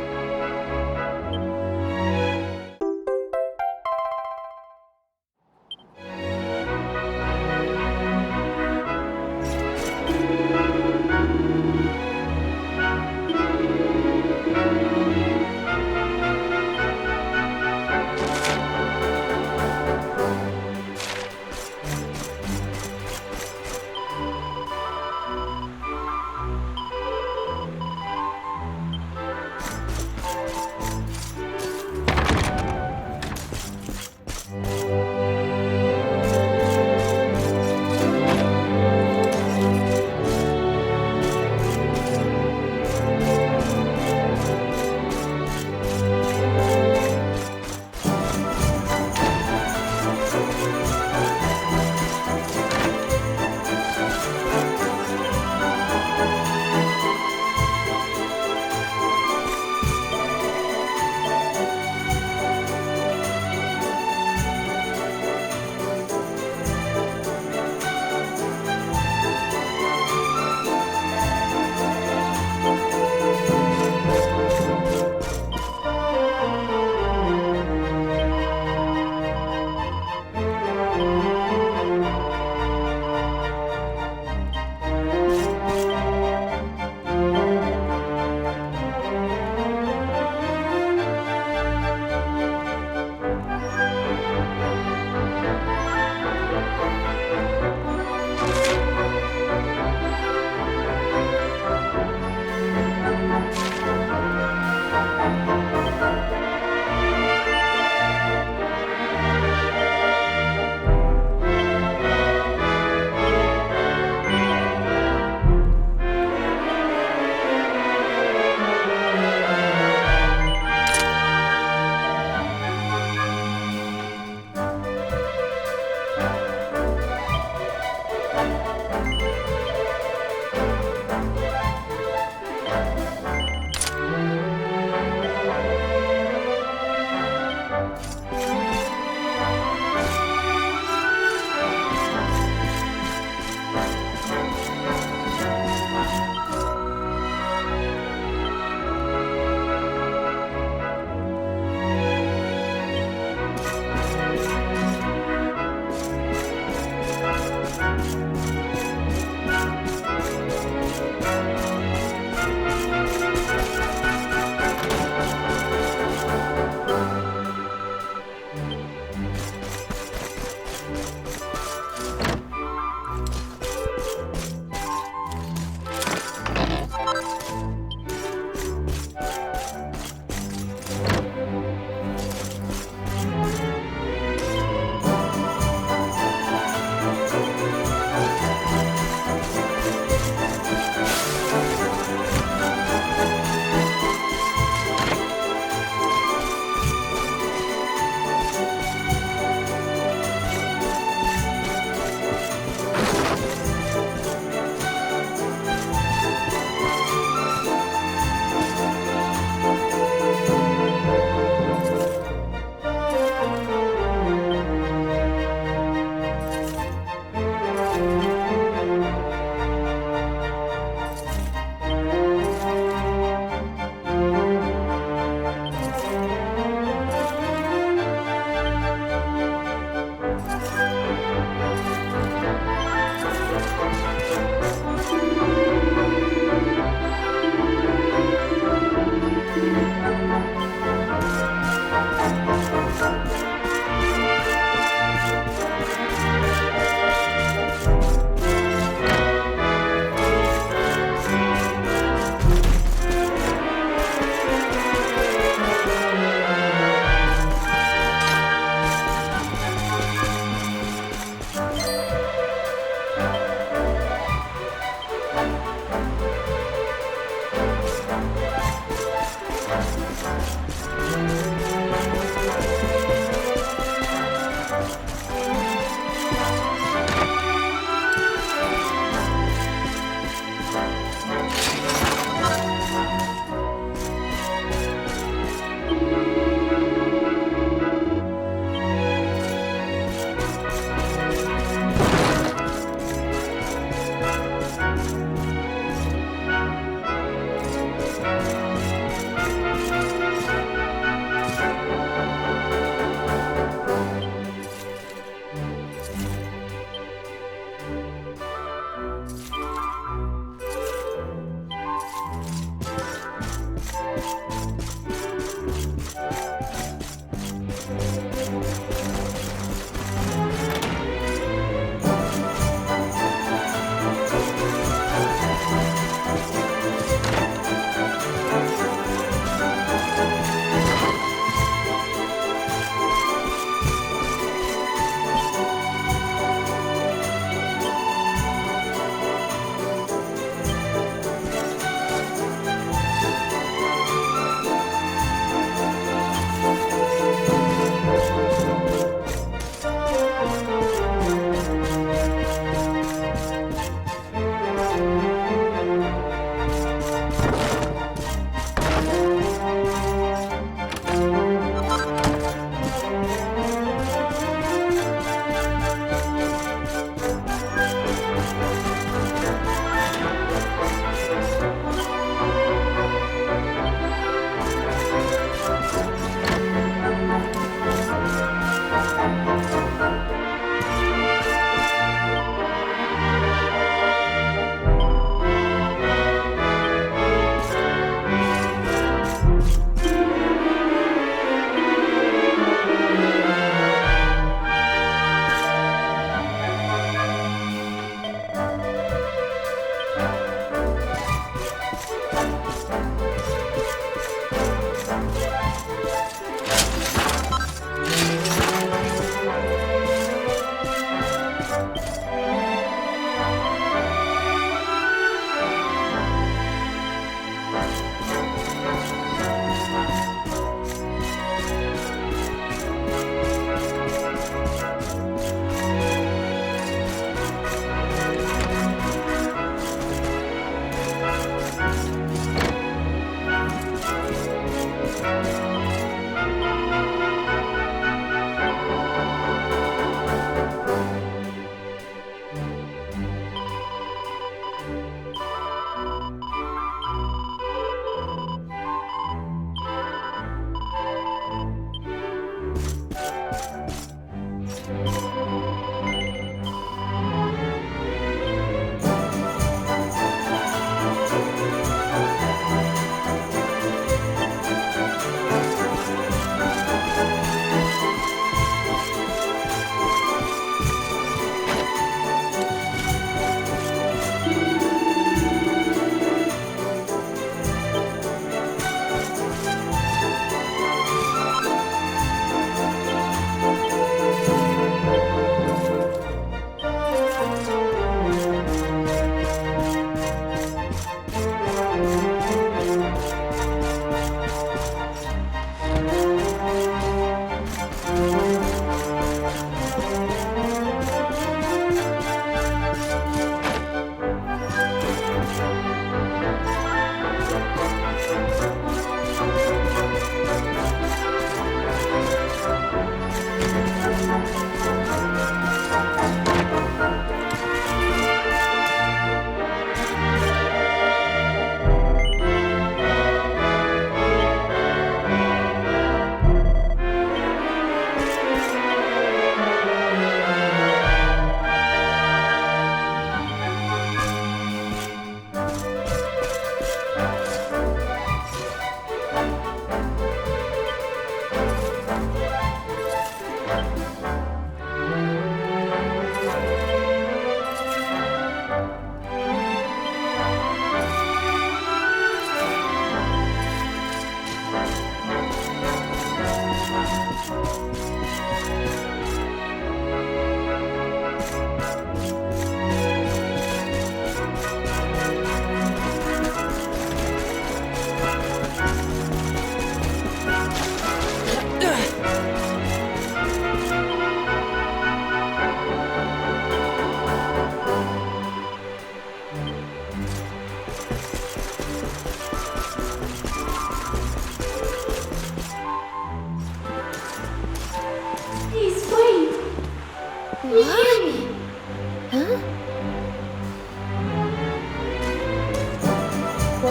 What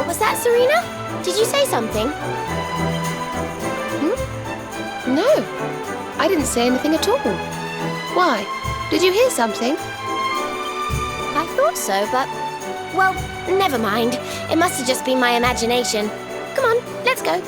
was that, Serena? Did you say something? No, I didn't say anything at all. Why? Did you hear something? I thought so, but... well, never mind. It must have just been my imagination. Come on, let's go.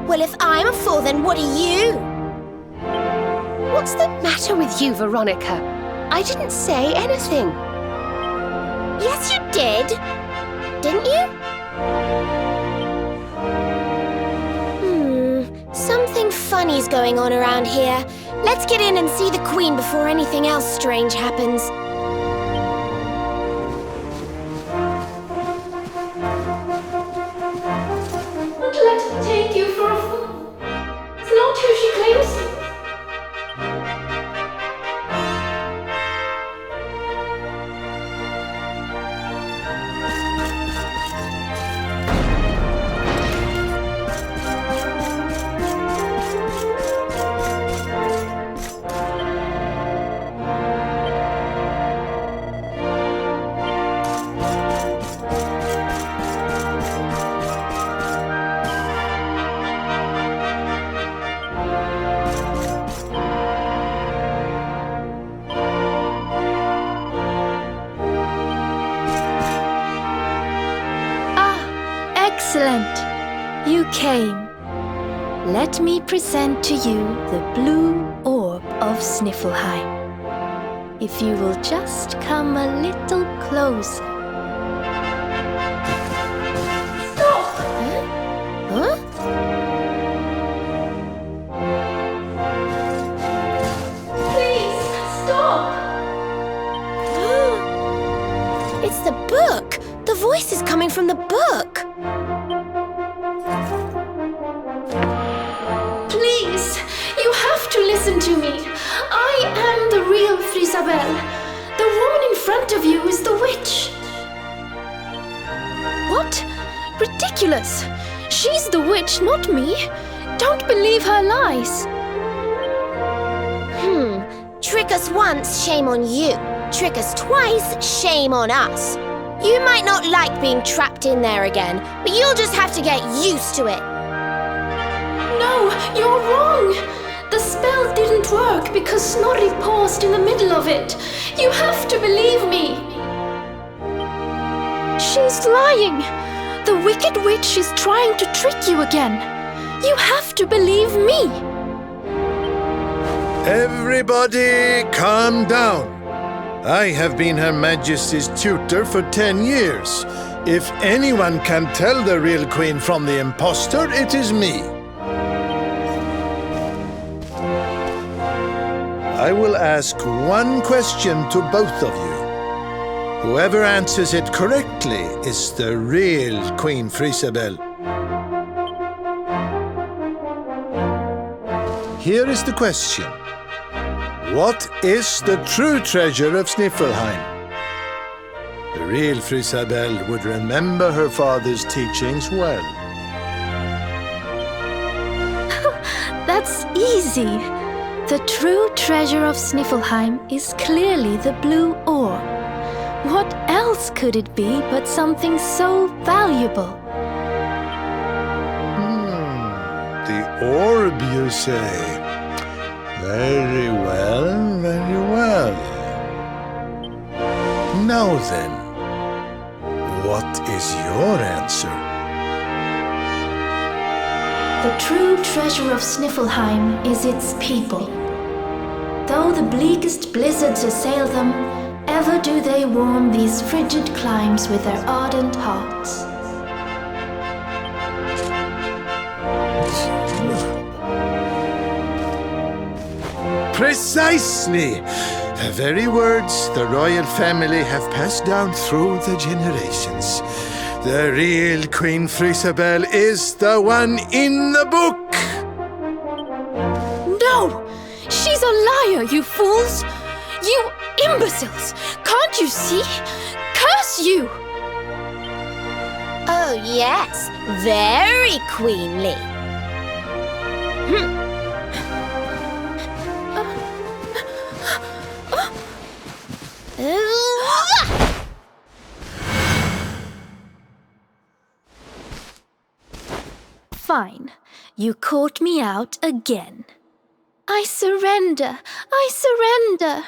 Well, if I'm a fool, then what are you? What's the matter with you, Veronica? I didn't say anything. Yes, you did. Didn't you? Something funny's going on around here. Let's get in and see the Queen before anything else strange happens. Don't let her take you for a fool. It's not who she claims to be. Excellent! You came. Let me present to you the blue orb of Sniffelheim. if you will just come a little closer. Stop! Huh? Please, stop! It's the book! The voice is coming from the book! Please, you have to listen to me. I am the real Frisabel. The woman in front of you is the witch. What? Ridiculous! She's the witch, not me. Don't believe her lies. Trick us once, shame on you. Trick us twice, shame on us. You might not like being trapped in there again, but you'll just have to get used to it. No, you're wrong. The spell didn't work because Snorri paused in the middle of it. You have to believe me. She's lying. The wicked witch is trying to trick you again. You have to believe me. Everybody, calm down. I have been Her Majesty's tutor for 10 years. If anyone can tell the real queen from the impostor, it is me. I will ask one question to both of you. Whoever answers it correctly is the real Queen Frisabel. Here is the question. What is the true treasure of Sniffelheim? The real Frisabel would remember her father's teachings well. That's easy. The true treasure of Sniffelheim is clearly the blue ore. What else could it be but something so valuable? The orb, you say? Very well, very well. Now then, what is your answer? The true treasure of Sniffelheim is its people. Though the bleakest blizzards assail them, ever do they warm these frigid climes with their ardent hearts. Precisely! The very words the royal family have passed down through the generations. The real Queen Frisabel is the one in the book! No! She's a liar, you fools! You imbeciles! Can't you see? Curse you! Oh yes, very queenly. Fine. You caught me out again. I surrender. I surrender.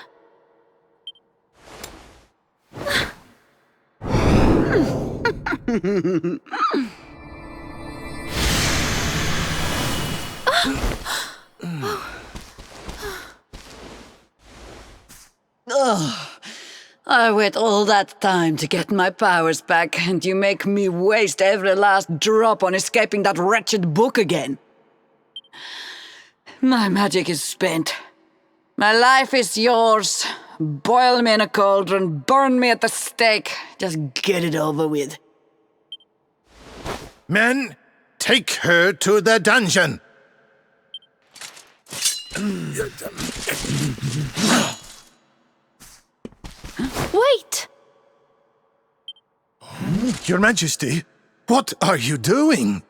I wait all that time to get my powers back, and you make me waste every last drop on escaping that wretched book again. My magic is spent. My life is yours. Boil me in a cauldron, burn me at the stake. Just get it over with. Men, take her to the dungeon! Wait! Your Majesty, what are you doing?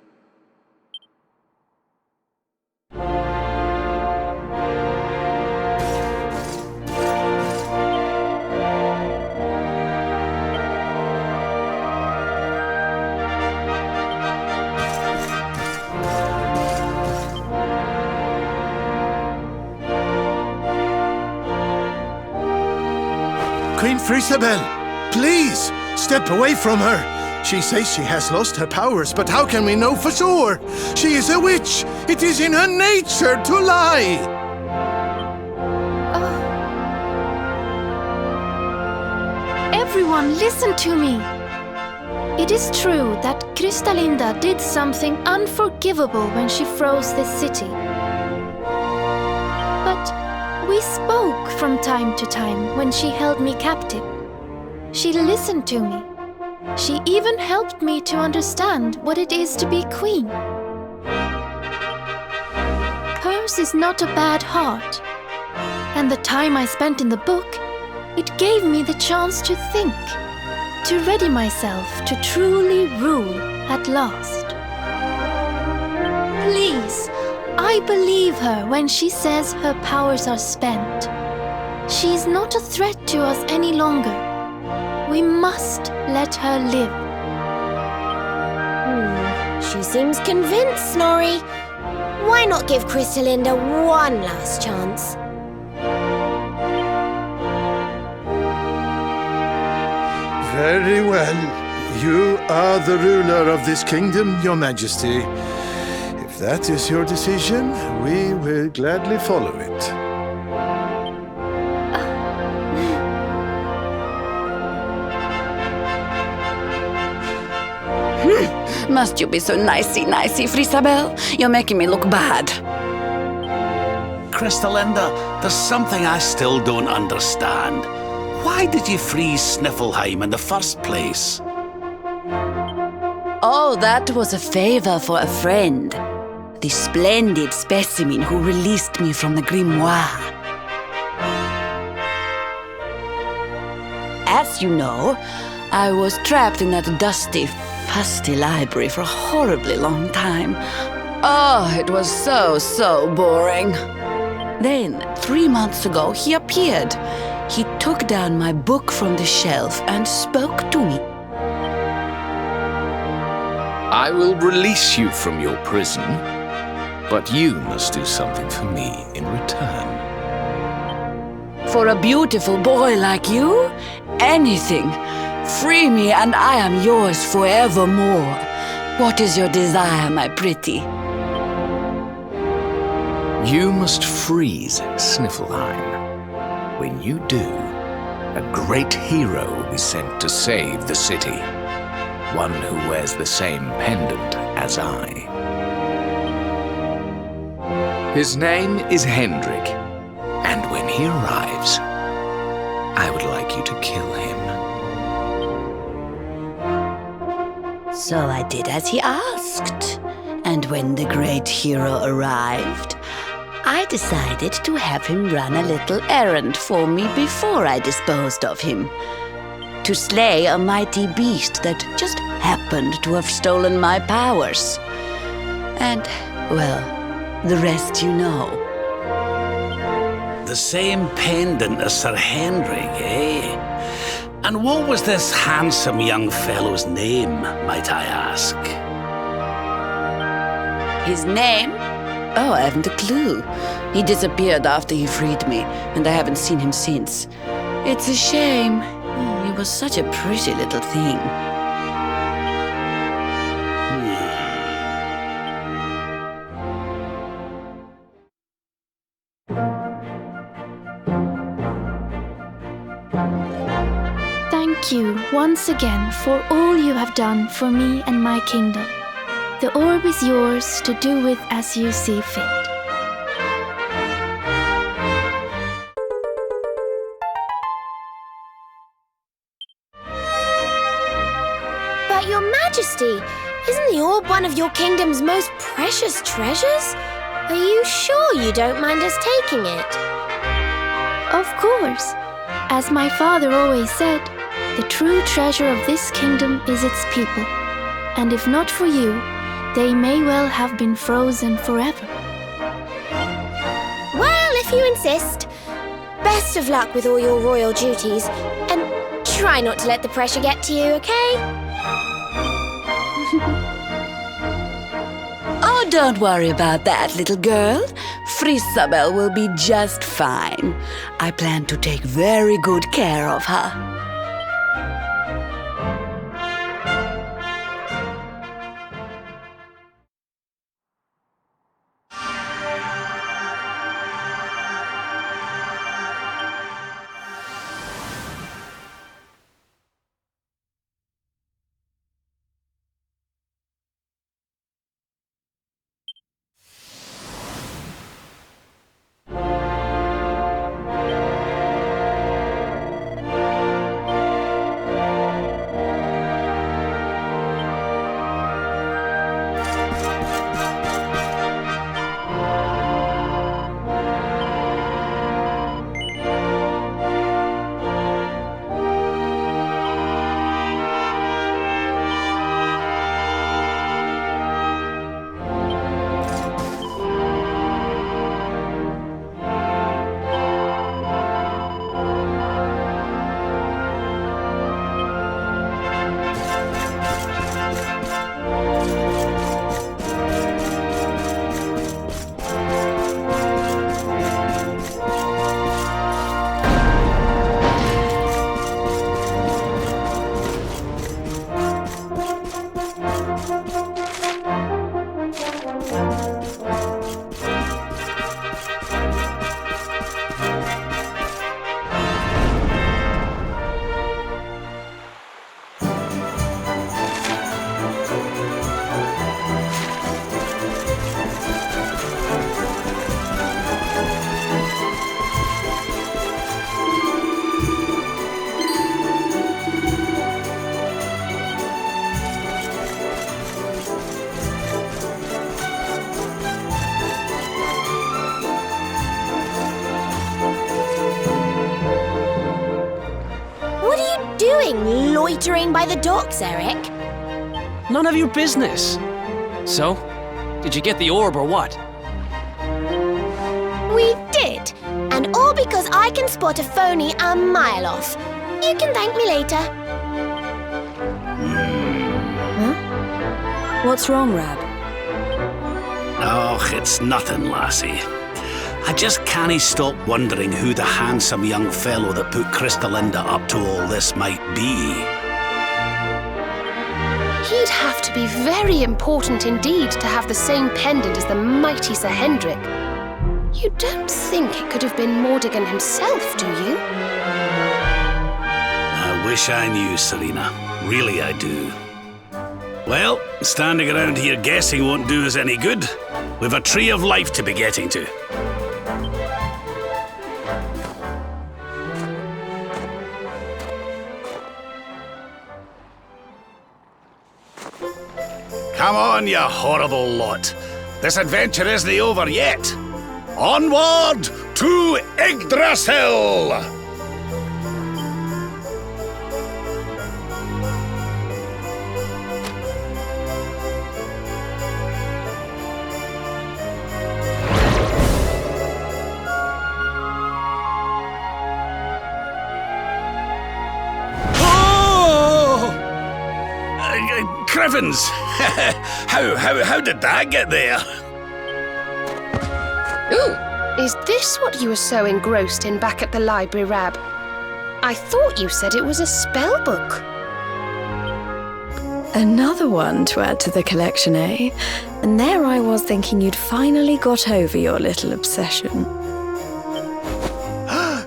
Queen Frisabel, please, step away from her. She says she has lost her powers, but how can we know for sure? She is a witch. It is in her nature to lie. Everyone, listen to me. It is true that Kristalinda did something unforgivable when she froze this city. But we spoke from time to time when she held me captive. She listened to me. She even helped me to understand what it is to be queen. Hers is not a bad heart. And the time I spent in the book, it gave me the chance to think, to ready myself to truly rule at last. Please, I believe her when she says her powers are spent. She is not a threat to us any longer. We must let her live. She seems convinced, Snorri. Why not give Kristalinda one last chance? Very well. You are the ruler of this kingdom, Your Majesty. If that is your decision, we will gladly follow it. Must you be so nicey, Frisabel? You're making me look bad. Kristalinda, there's something I still don't understand. Why did you freeze Sniffleheim in the first place? Oh, that was a favor for a friend. The splendid specimen who released me from the grimoire. As you know, I was trapped in that dusty, fusty library for a horribly long time. Oh, it was so boring. Then, 3 months ago, he appeared. He took down my book from the shelf and spoke to me. I will release you from your prison, but you must do something for me in return. For a beautiful boy like you, anything. Free me and I am yours forevermore. What is your desire, my pretty? You must freeze Sniffleheim. When you do, a great hero will be sent to save the city. One who wears the same pendant as I. His name is Hendrik, and when he arrives, I would like you to kill him. So I did as he asked. And when the great hero arrived, I decided to have him run a little errand for me before I disposed of him. To slay a mighty beast that just happened to have stolen my powers. And, well, the rest you know. The same pendant as Sir Hendrik, eh? And what was this handsome young fellow's name, might I ask? His name? Oh, I haven't a clue. He disappeared after he freed me, and I haven't seen him since. It's a shame. He was such a pretty little thing. Thank you once again for all you have done for me and my kingdom. The orb is yours to do with as you see fit. But Your Majesty, isn't the orb one of your kingdom's most precious treasures? Are you sure you don't mind us taking it? Of course. As my father always said, the true treasure of this kingdom is its people. And if not for you, they may well have been frozen forever. Well, if you insist. Best of luck with all your royal duties, and try not to let the pressure get to you, okay? Oh, don't worry about that, little girl. Frisabel will be just fine. I plan to take very good care of her. doing, loitering by the docks, Eric? None of your business. So, did you get the orb or what? We did. And all because I can spot a phony a mile off. You can thank me later. What's wrong, Rab? Oh, it's nothing, lassie. I just can't stop wondering who the handsome young fellow that put Crystalinda up to all this might be. He'd have to be very important indeed to have the same pendant as the mighty Sir Hendrik. You don't think it could have been Mordigan himself, do you? I wish I knew, Serena. Really, I do. Well, standing around here guessing won't do us any good. We've a tree of life to be getting to. Come on, you horrible lot. This adventure isn't over yet. Onward to Yggdrasil! Crivens! how did that get there? Ooh, is this what you were so engrossed in back at the library, Rab? I thought you said it was a spell book. Another one to add to the collection, eh? And there I was thinking you'd finally got over your little obsession.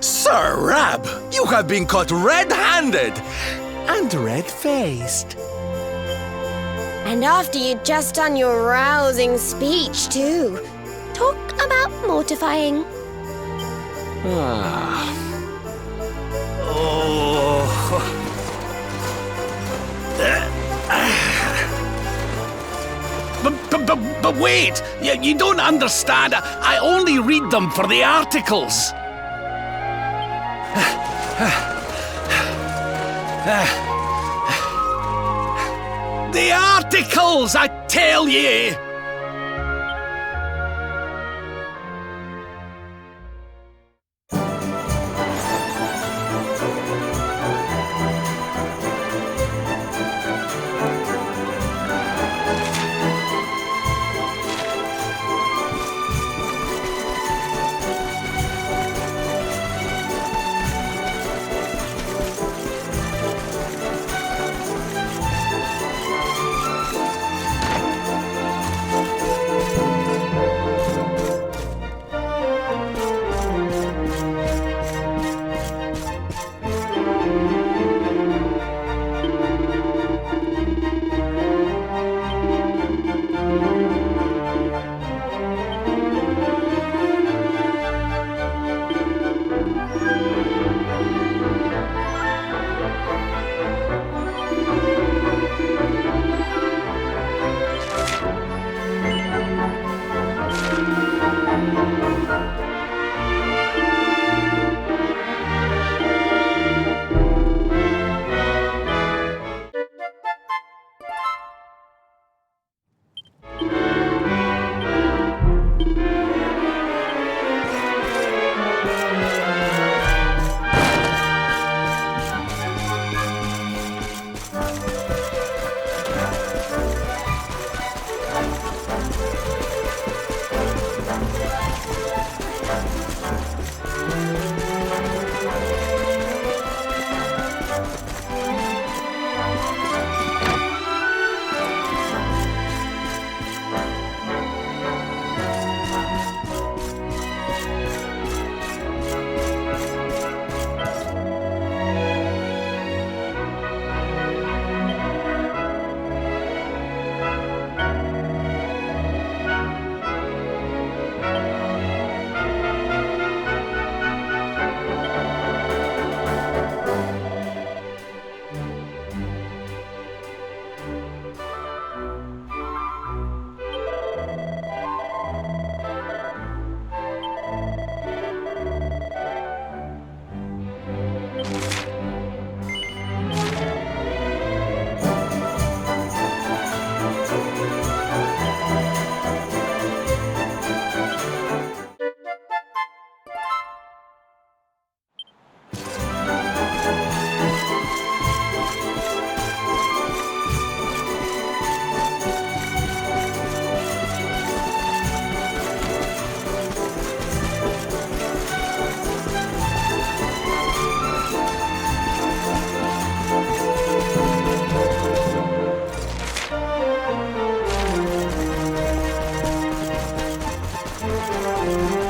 Sir Rab, you have been caught red-handed and red-faced. And after you'd just done your rousing speech, too. Talk about mortifying. But wait! You don't understand. I only read them for the articles. The articles, I tell ye! Elusive!